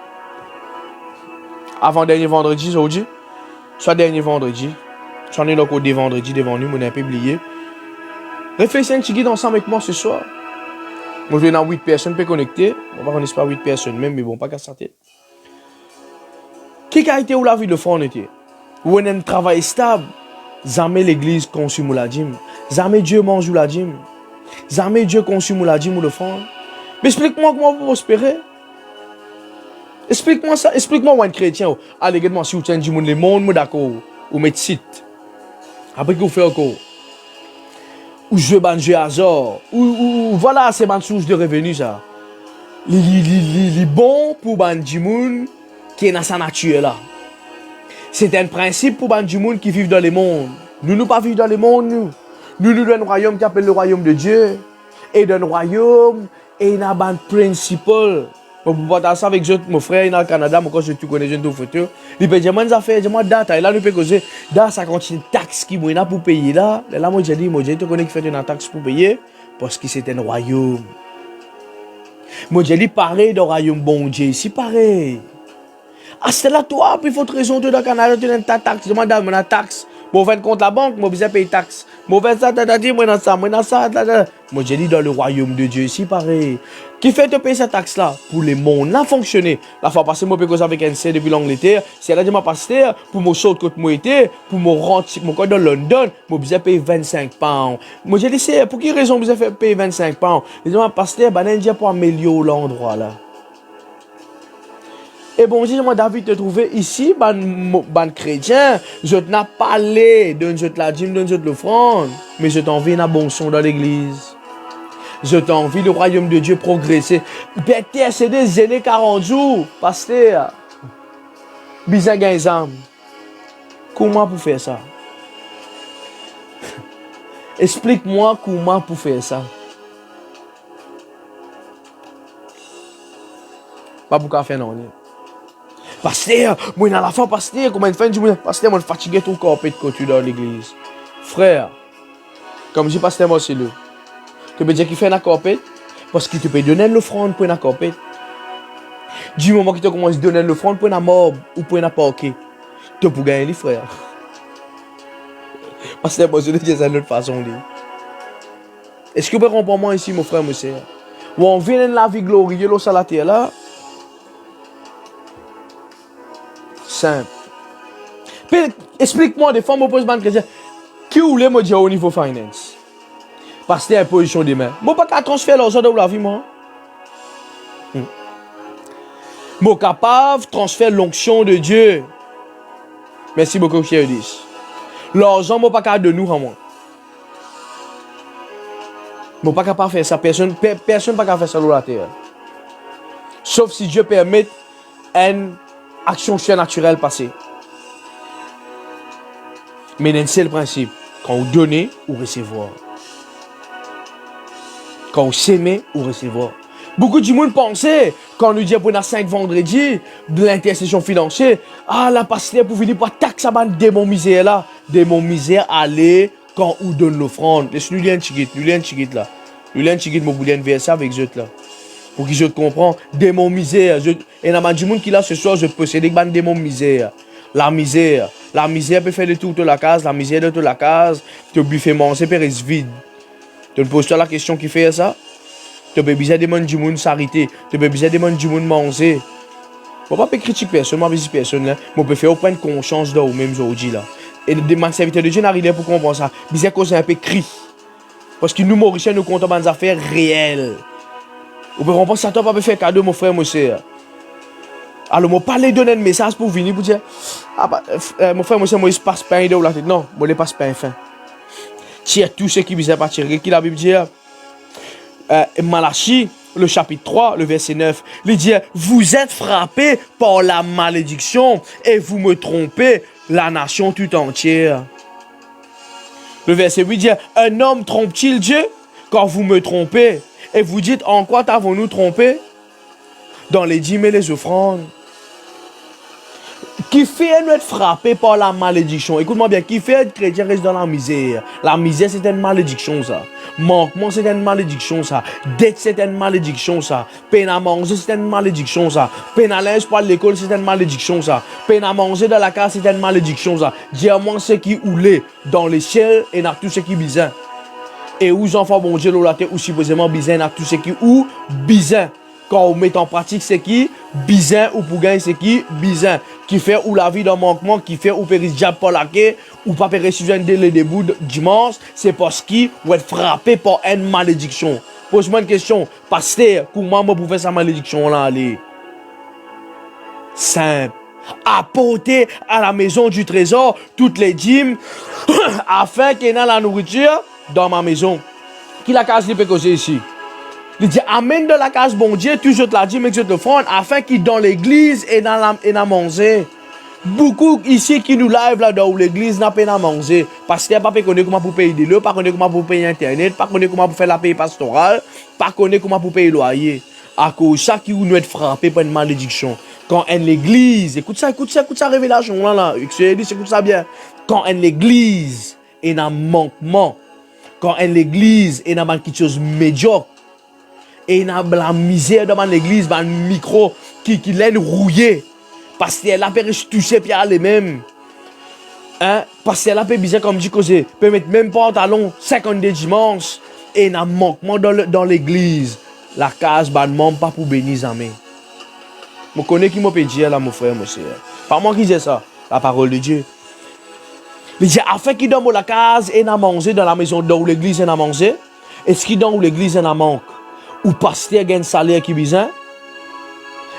Speaker 1: Avant-dernier vendredi, aujourd'hui. Soit dernier vendredi. Soit on est là au des vendredis devant nous, on a un peu oublié. Réfléchissez un petit guide ensemble avec moi ce soir. Moi, je vais dans 8 personnes peut connecter. On va connaître pas 8 personnes même, mais bon, pas qu'à sortir. Qui a été où la vie de fond était? Où on a un travail stable. Jamais l'église consomme la dîme. Jamais Dieu mange la dîme. Jamais Dieu conçu m'a dit, m'a l'offrande. Mais explique-moi comment vous prospérer. Explique-moi ça. Explique-moi où un chrétien. Allez, regarde-moi si vous tiens du monde, le monde, d'accord. Ou mettez site. Après, vous faites encore. Ou jouer ban jeu hasard. Ou voilà, c'est une source de revenus, ça. Les bon pour ban du monde qui est dans sa nature, là. C'est un principe pour ban du monde qui vivent dans le monde. Nous ne pas vivre dans le monde, nous. Nous donnons un royaume qui appelle le royaume de Dieu. Et dans le royaume, il y a un principal. Pour partager ça avec mon frère dans le Canada, moi quand je te connais, je te photo. Il peut dire, moi, fait, moi, data. Et là, nous peut causer, dans ça continue taxe qui moi pour payer là. Et là, moi, j'ai dit, je te connais qui fait une taxe pour payer parce que c'est un royaume. Moi, j'ai dit, pareil dans le royaume, bon Dieu, ici, pareil. Ah, c'est là, toi, puis il faut te raison, tu dans le Canada, tu as une taxe. Je demande, mon taxe. Moi, je vais compte la banque, moi, je paye taxe. Moi, je vais ça, moi, dans ça, moi, dans ça, moi, j'ai dit, dans le royaume de Dieu, ici, pareil. Qui fait te payer cette taxe-là? Pour le monde, là, fonctionner. La fois passée, moi, je peux avec un C depuis l'Angleterre. C'est là, je m'a passé, pour me sauter côté moi été, pour me rentrer, mon code de London, moi, je paye 25 pounds. Moi, j'ai dit, c'est, pour quelle raison je fait payer 25 pounds? Je m'a passé, ben, pour améliorer l'endroit, là. Et bon, si moi David te trouvé ici, ban chrétien, je t'ai parlé de la dîme, de l'offrande, mais je t'envie un bon son dans l'église. Je t'envie le royaume de Dieu progresser. Peut-être c'est des années 40 jours, pasteur. Bizarre gain. Comment pour faire ça? Explique-moi comment pour faire ça. Pas pour qu'à faire non. Pasteur, moi dans la fin, pasteur, comment une fin du mois, pasteur, moi fatigué tout corps de côté dans l'église. Frère, comme je dis, pasteur, moi c'est le. Tu peux dire qu'il fait une corpette parce qu'il te peut donner l'offrande pour une corpette. Du moment qu'il te commence à donner l'offrande pour une mob ou pour une parquet, tu peux gagner les frères. Pasteur, moi je dis ça de l'autre façon. Est-ce que vous pouvez comprendre moi ici, mon frère, mon sœur? Ou on vient de la vie glorieuse à la terre là? Simple. Explique-moi, des fois, je pose une question. Qui voulait me dire au niveau finance? Parce que c'est une position de main. Je ne peux pas transférer l'argent de la vie, moi. Je suis capable de transférer l'onction de Dieu. Merci beaucoup, Pierre 10. L'argent, je ne peux pas de nous, moi. Je ne suis pas capable de faire ça. Personne ne peut faire ça dans la terre. Sauf si Dieu permet une action surnaturelle passer. Mais c'est le principe. Quand vous donnez ou recevoir. Quand vous s'aimez ou recevoir. Beaucoup de monde pensait, quand on nous dit pour 5 vendredis, de l'intercession financière, ah la pasteur pour venir pour taxer à démon misère là. Démon misère, allez quand on donne l'offrande. Laisse-nous lire un chiquit là. Nous lire un chiquit, mais vous voulez verser avec eux là. Pour qu'ils je comprends, démon misère. Et dans le monde qui là ce soir, je possède des démons misère. La misère peut faire de toute la case, la misère de toute la case, tu peux faire manger, peut rester vide. Tu te poses la question qui fait ça? Tu peux besoin de monde du monde s'arrêter, tu peux besoin de monde du monde manger. Je ne peux pas critiquer personne, je ne peux pas personne là, mais je peux faire prendre conscience de vous même aujourd'hui là. Et des serviteurs de Dieu n'arrivent pour comprendre ça. Bizarre cause un peu cri. Parce que nous Mauriciens nous comptons des affaires réelles. Vous pouvez comprendre ça, tu ne peux pas faire cadeau mon frère, mon soeur. Alors, je parle donner un message pour venir pour dire, ah bah, mon frère, moi, il passe pain de la tête. Non, moi, il passe pain fin. Tire tout ce qui vient pas tirer. Qui la Bible dit, Malachie, le chapitre 3, le verset 9, il dit, vous êtes frappés par la malédiction et vous me trompez, la nation tout entière. Le verset 8 dit, un homme trompe-t-il Dieu quand vous me trompez? Et vous dites, en quoi t'avons-nous trompé? Dans les dîmes et les offrandes. Qui fait nous être frappé par la malédiction? Écoute-moi bien, qui fait être chrétien reste dans la misère? La misère, c'est une malédiction, ça. Manquement, c'est une malédiction, ça. Dette, c'est une malédiction, ça. Peine à manger, c'est une malédiction, ça. Peine à linge pour l'école, c'est une malédiction, ça. Peine à manger dans la case, c'est une malédiction, ça. Diamant, ce qui oulé dans les ciels et dans tout ce qui bizarre. Et où enfants bon Dieu, la terre, ou supposément bizarre, dans tout ce qui ou bizarre. Quand on met en pratique, c'est qui? Bizarre ou pour gagner, c'est qui? Bizarre. Qui fait ou la vie d'un manquement, qui fait ou péris diable pour la quai, ou pas recevoir le début dimanche, c'est parce qu'il va être frappé par une malédiction. Pose-moi une question, pasteur, comment vous pouvez faire sa malédiction là, allez? Simple. Apporter à la maison du trésor toutes les dîmes afin qu'il y ait la nourriture dans ma maison. Qui la case peut causer ici? Il dit amène de la case bon Dieu, toujours la dîme et je te fronde afin qu'il dans l'église et dans la manger. Beaucoup ici qui nous live là dans l'église n'a pas à manger parce qu'il n'y a pas connaît comment pour payer des lots, pas connaît comment pour payer internet, pas connaît comment pour faire la paye pastorale, pas connaît comment pour payer loyer. À cause de ça qui nous est frappé par une malédiction. Quand en l'église, écoute ça révélation là, écoute ça bien. Quand en l'église est un manquement, quand en l'église est dans quelque chose de médiocre, et dans la misère dans l'église, dans le micro qui l'aide rouillé, parce qu'elle a perdu toucher puis elle même. Hein? Parce qu'elle a perdu bizarre comme dit que c'est peut mettre même pantalon 52 dimanches et dans manquement dans l'église. La case bannement pas pour bénir jamais. Je connais qui m'a dit là mon frère mon cher. Pas moi qui dis ça, la parole de Dieu. Il dit afin qu'il donne la case et n'a manger dans la maison dans l'église et n'a manger. Est-ce qu'il donne l'église et n'a manque? Ou pasteur gagne salaire qui besoin?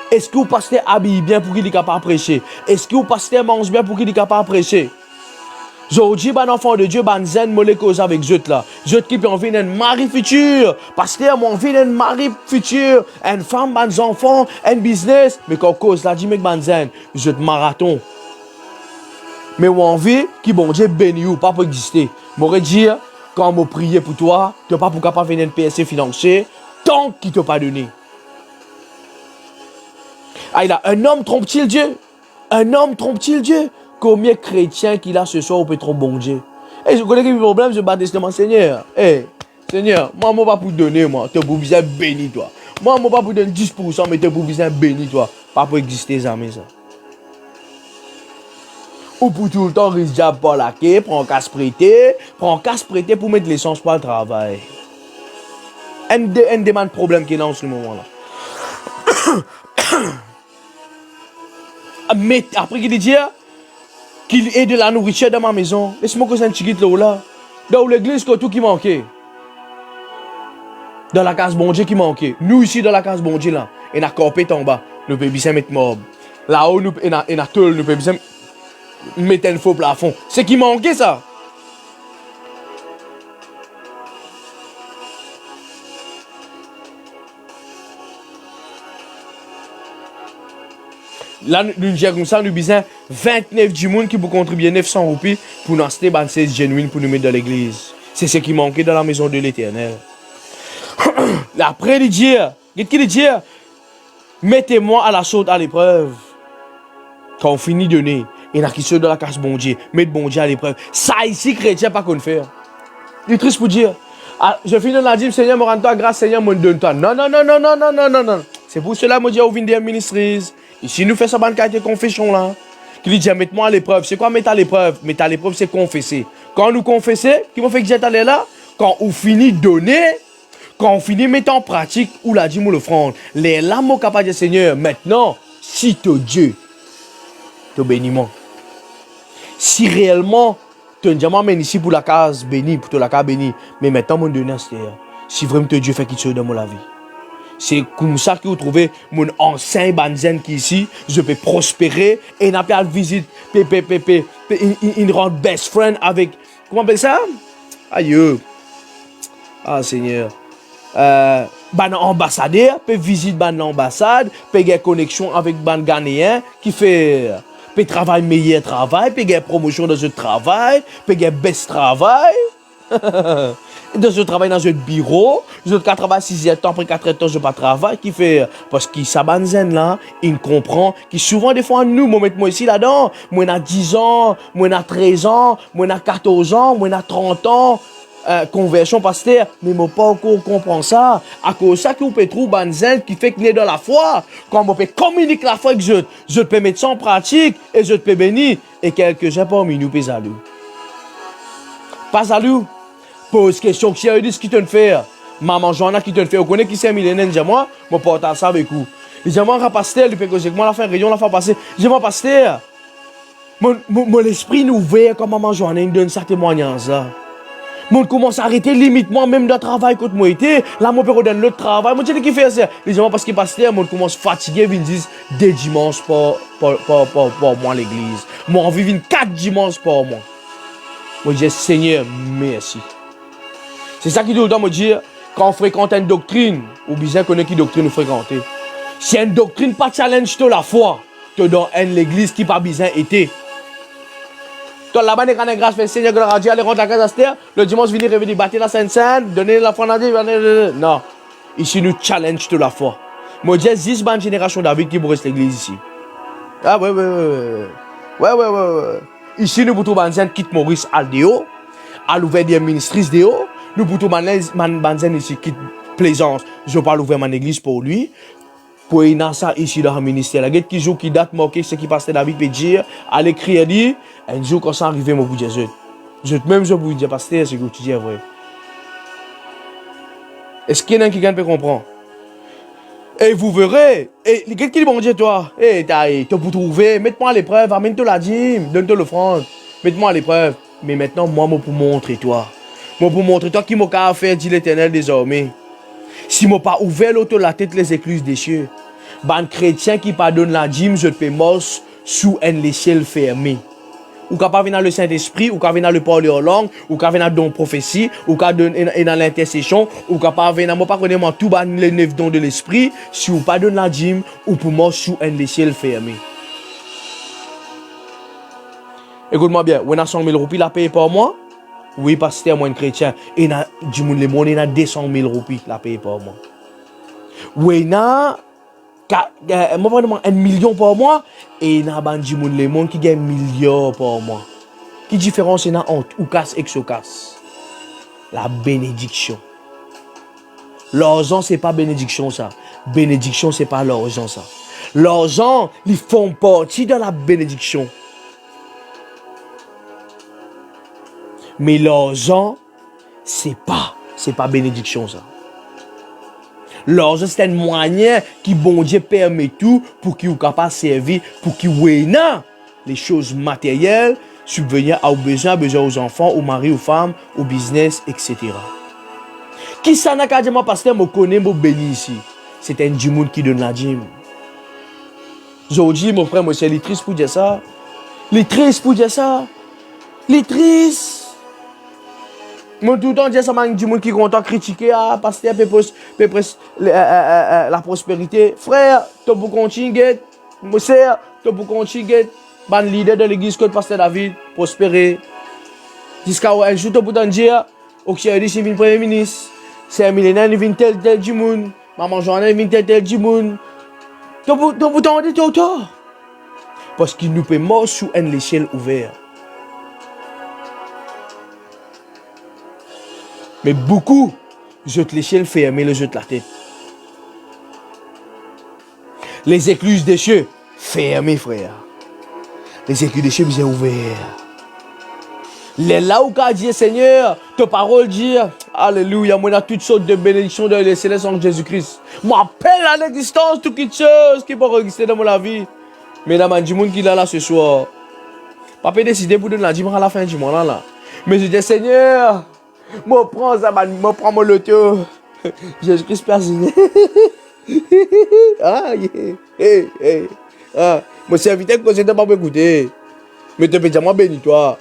Speaker 1: Est-ce que vous pasteur habille bien pour qu'il est capable de prêcher? Est-ce que vous pasteur mange bien pour qu'il est capable de prêcher? Aujourd'hui, ban enfant de Dieu, ban zen molé cause avec Zut là. Zut qui peut envie d'un mari futur. Pasteur, moi envie d'un mari futur. Une femme, ban enfants, un business. Mais quand cause là, dit mec ban zen, Zut marathon. Mais moi envie qui bon Dieu béni ou pas pour exister. M'aurait dit, quand m'a prié pour toi, tu n'es pas pour capable de venir un PSC financier, tant qu'il ne t'a pas donné. Ah, un homme trompe-t-il Dieu? Un homme trompe-t-il Dieu? Combien de chrétiens qu'il a ce soir au pétrole bon Dieu? Et je connais que le problème, je bats testament, Seigneur. Seigneur, moi, je ne pas pour donner, moi. Tu es pour bien béni, toi. Moi, je ne pas pour donner 10%, mais tu es pour bien béni, toi. Pas pour exister, ça, mais ça. Ou pour tout le temps, risque de pas la quai, prends casse prêté pour mettre l'essence pour le travail. Un demande problème qui est là en ce moment-là. Mais après qu'il dit qu'il ait de la nourriture dans ma maison, laisse-moi que c'est un petit là. Dans l'église, tout qui manquait. Dans la case bon Dieu qui manquait. Nous ici dans la case bon Dieu là, et na corpé en bas, nous pouvons bien mettre mob. Là-haut, nous et na tôle, nous pouvons bien mettre un faux plafond. C'est qui manquait ça. Là, nous gérons ça, nous besoin 29 du monde qui peut contribuer 900 roupies pour nous acheter 16 genuines pour nous mettre dans l'église. C'est ce qui manquait dans la maison de l'Éternel. Après, il dit, mettez-moi à la saute à l'épreuve. Quand on finit de donner, il y a qui sont dans la casse bon Dieu, mettre bon Dieu à l'épreuve. Ça ici, chrétien, pas qu'on fait. Il est triste pour dire. Ah, je finis dans la dîme, Seigneur, me rends-toi grâce, Seigneur, me donne-toi. Non. C'est pour cela que je dis au Vindier Ministries. Ici, nous faisons ça dans le confession là. Qui dit, mettez-moi à l'épreuve. C'est quoi mettre à l'épreuve? Mettre à l'épreuve, c'est confesser. Quand nous confessons, qui m'a fait que j'étais allé là? Quand on finit de donner, quand on finit de mettre en pratique, ou la dîme ou l'offrande, les lames capables de Seigneur, maintenant, si tu Dieu, te bénis-moi. Si réellement, tu es diamant ici pour la case bénie, pour la case bénie, mais maintenant, mon donner, si vraiment Dieu fait qu'il se dans la vie. C'est comme ça que vous trouvez mon ancien banzen qui est ici, je peux prospérer et n'a pas de visite, une rend best friend avec, comment on appelle ça? Aïe. Ah Seigneur. Ban ambassadeur, peut visiter ban l'ambassade, peut avoir connexion avec ban Ghanéen qui fait peut travailler meilleur travail, peut avoir promotion dans ce travail, peut avoir best travail. Dans ce travail dans un bureau, je travaille 6 heures temps, après 4 heures temps, je pas travail, qui fait, parce qu'il s'abanzen là, il comprend, qui souvent des fois nous, moi ici là-dedans, moi a 10 ans, moi a 13 ans, moi a 14 ans, moi a 30 ans, conversion pasteur, mais moi pas encore comprendre ça, à cause de ça que vous pouvez trouver banzen qui fait qu'il est dans la foi, quand on peut communiquer la foi avec je peux mettre ça en pratique, et je peux bénir, et quelques-uns parmi nous, pas à lui. Pas à lui. Pose question, qui a dit ce qu'il te fait? Maman Joanna qui te fait, vous connaissez qui c'est millénaire, dis-moi, je porte ça avec vous. Dis-moi, pasteur, il peut que moi la fin rayon, la fin passer. Dis-moi, pasteur, Mon esprit nous ouvert comme maman Joanne donne sa témoignage là. Mon commence à arrêter limite moi-même de travail quand moi était. Là, mon père donne le travail. Moi, je dis qu'il fait ça. Les gens, parce qu'il passe là, mon commence fatigué, ils disent des dimanches par moi à l'église. Moi, on vit 4 dimanches par mois. Moi, je dis, Seigneur, merci. C'est ça qui tout le temps me dire, quand on fréquente une doctrine, ou bien connaît qui doctrine nous fréquenter. Si une doctrine pas challenge de la foi, tu dans l'église qui pas besoin été. Toi là-bas, les grands grâce, fait Seigneur, gloire à Dieu, aller rentrer à la casa Esther, le dimanche, venir revenir, battre la Sainte-Sainte, donner la foi à Dieu, non. Ici, nous challenge de la foi. Moi, je dis, 10 bonnes générations David qui reste l'église ici. Ah, ouais. Ici, nous pouvons banzen quitte Maurice Aldéo, à l'ouvert des ministres Déo, nous pouvons banzen ici quitte Plaisance, je parle ouvert mon église pour lui. Pour y ça ici dans le ministère. La guette qui joue qui date marqué ce qui passe David peut dire, à l'écrit dit, un jour quand ça arrive, moi vous dire je même je vous dire pasteur c'est que tu dis vrai. Est-ce qu'il y en a qui peut comprendre? Et vous verrez, et qu'est-ce qu'il vont dire toi? Eh tu pour trouver, mets-moi à l'épreuve, amène-toi la dîme, donne-toi l'offrande, mets-moi à l'épreuve. Mais maintenant moi pour montrer toi. Moi pour montrer toi qui m'a fait dit l'Éternel désormais. Si moi pas ouvert l'auto la tête les écluses des cieux, ban chrétien qui pardonne la dîme, je te fais mort sous un l'échelle fermée. Ou qu'à pas venir dans le Saint-Esprit, ou qu'à venir le parler en langue, ou qu'à venir dans la prophétie, ou qu'à venir dans l'intercession, ou qu'à pas venir, moi pas connaître tout ban les 9 dons de l'esprit, si ou pas donne la dîme, ou pour mort sous un l'échelle fermée. Écoute-moi bien, on a 100 000 roupies la paye par mois. Oui, pasteur, moi, un chrétien, et na du monde le monde, il a 200 000 roupies la paye par mois. Oui, na, moi, vraiment, 1 million par mois, et il y a du monde le monde qui gagne 1 million par mois. Qui différence il y a entre ou casse et casse? La bénédiction. L'argent, c'est pas bénédiction, ça. Bénédiction, c'est pas l'argent, ça. L'argent, ils font partie de la bénédiction. Mais l'argent, c'est pas bénédiction ça. L'argent, c'est un moyen qui bon Dieu permet tout pour qu'il soit capable de servir, pour qu'il ait les choses matérielles, subvenir aux besoins aux enfants, aux maris, aux femmes, au business, etc. Qui ça n'a qu'à dire, moi, pasteur, je connais, je bénis ici. C'est un djimoun qui donne la dîme. Aujourd'hui, mon frère, moi, c'est les tristes pour dire ça. Les tristes pour dire ça. Les tristes. Moi, tout le temps, je dis ça, du monde qui est content de critiquer, pasteur, la prospérité. Frère, tu peux continuer, mon sœur, tu peux continuer, ban leader de l'église, que pasteur David, prospérer. Jusqu'à un jour, tu peux dire, ok, il dit, le premier ministre, c'est un millénaire, il vient tel du monde, maman Joanne, il vient tel du monde. Tu peux dire, tu as parce qu'il nous peut mort sous une échelle ouverte. Mais beaucoup jetent l'échelle fermée, le jetent la tête. Les écluses des cieux, fermées, frère. Les écluses des cieux, bien ouverts. Les là où qu'a dit Seigneur, ta parole dit, alléluia, moi, on a toutes sortes de bénédictions de les célestes en Jésus-Christ. Moi, appelle à l'existence toutes les choses qui peuvent exister dans ma vie. Mesdames, du monde qui est là ce soir. Papa décidé pour donner la dîme à la fin du mois là. Mais je dis, Seigneur, moi prends ça, moi prends mon loto. Jésus-Christ personne. Ah, yeah. Ah, moi c'est invité que je ne pas m'écouter. Mais te pédia moi bénis toi.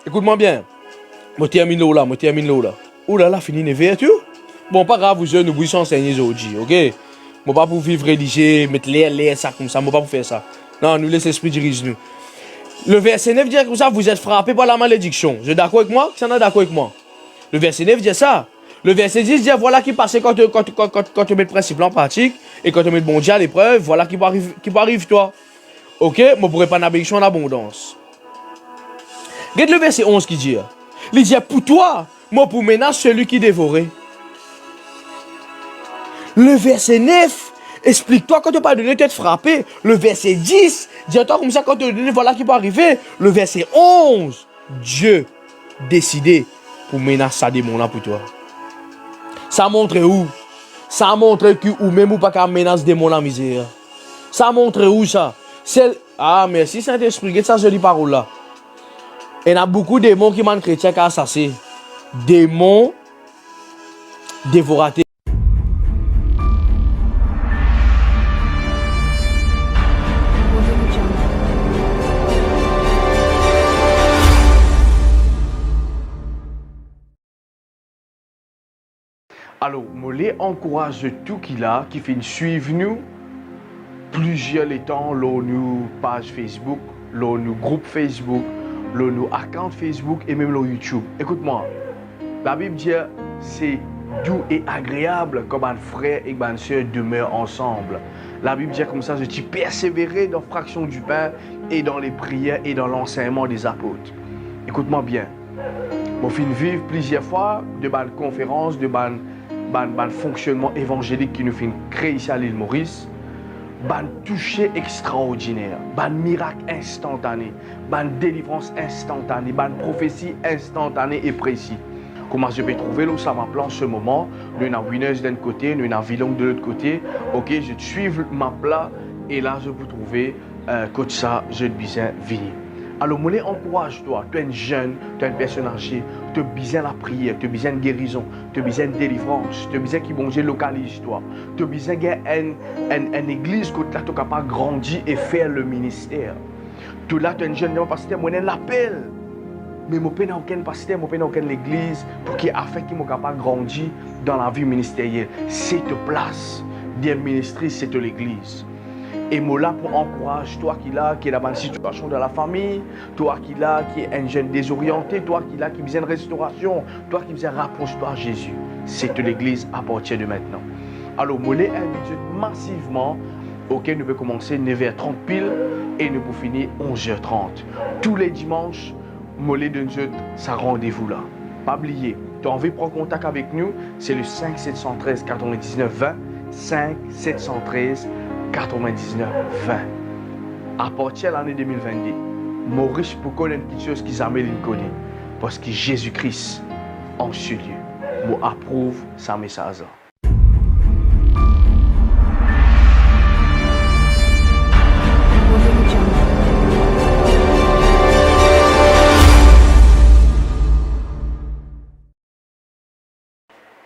Speaker 1: Écoute-moi bien. Moi termine là. Ouh là là, fini les vertus. Bon, pas grave, vous jeunes, nous vous enseigner aujourd'hui, ok? Moi pas pour vivre religieux, mettre l'air, ça comme ça, moi pas pour faire ça. Non, nous laissons l'esprit dirige nous. Le verset 9 dit comme ça, vous êtes frappés par la malédiction. Vous êtes d'accord avec moi? Qui en est d'accord avec moi? Le verset 9 dit ça. Le verset 10 dit voilà qui passe quand tu mets le principe en pratique et quand tu mets le bon Dieu à l'épreuve, voilà qui peut arriver toi. Ok? Moi, je ne pourrais pas une bénédiction en abondance. Regarde le verset 11 qui dit. Il dit pour toi, moi pour menace celui qui dévorait. Le verset 9, explique-toi quand tu n'as pas donné, tu es frappé. Le verset 10, dis-toi comme ça quand tu as donné, voilà qui peut arriver. Le verset 11, Dieu décidé pour menacer ça démon là pour toi. Ça montre où? Ça montre que ou même ou pas qu'à menace démon la misère. Ça montre où ça? Ah, merci Saint-Esprit, qu'est-ce que ça, je dis parole là? Il y a beaucoup de démons qui manquent chrétiens qui assassins. Démons dévoratés. Alors, je les encourage tout qui fait suivre nous plusieurs temps, nos pages Facebook, nos groupes Facebook, nos accounts Facebook et même nos YouTube. Écoute-moi, la Bible dit c'est doux et agréable comme un frère et une soeur demeurent ensemble. La Bible dit comme ça, je t'ai persévéré dans la fraction du pain et dans les prières et dans l'enseignement des apôtres. Écoute-moi bien. Mon fin vivre plusieurs fois de bonnes conférences, de bonnes fonctionnement évangélique qui nous fait créer ici à l'île Maurice, ban toucher extraordinaire, ban miracle instantané, ban délivrance instantanée, ban prophétie instantanée et précis. Comment je vais trouver là où ça m'appelle en ce moment? Nous avons Winners d'un côté, nous avons Villon de l'autre côté. Ok, je suis ma plat et là je peux trouver coach ça, je vais venir. Alors, je encourage-toi, tu es un jeune, tu es une personne âgée, tu as besoin de la prière, tu as besoin de guérison, tu as besoin de délivrance, tu as besoin que bon Dieu localise-toi, tu as besoin d'une église que tu es capable de grandir et faire le ministère. Tu là, tu es un jeune, pasteur, moi, je l'appelle. Mais je n'ai aucun pasteur, je n'ai aucune église pour qu'il afin qu'il soit capable de grandir dans la vie ministérielle. C'est ta place. Dire ministère, c'est l'église. Et moi là pour encourager toi qui est dans une situation de la famille, toi qui est un jeune désorienté, toi qui a besoin de restauration, toi qui besoin de rapproche-toi à Jésus. C'est l'église à partir de maintenant. Alors, moi les invite massivement. Ok, nous pouvons commencer 9h30 pile et nous pouvons finir 11h30. Tous les dimanches, moi les donne ça rendez-vous là. Pas oublier, tu as envie de prendre contact avec nous, c'est le 5 713 99 20, 5 713 99 20. À partir de l'année 2022, Maurice pour connaître quelque chose qu'ils amènent connaît. Parce que Jésus-Christ en ce lieu. Moi approuve sa message.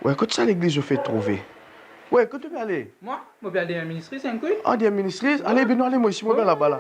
Speaker 1: Ouais, écoute ça l'église je fais trouver. Ouais, écoute tu peux aller.
Speaker 2: Moi, je vais aller à un ministère, c'est un coup.
Speaker 1: Ah, des ministres. Allez, ben non, allez, moi ici, moi là-bas là.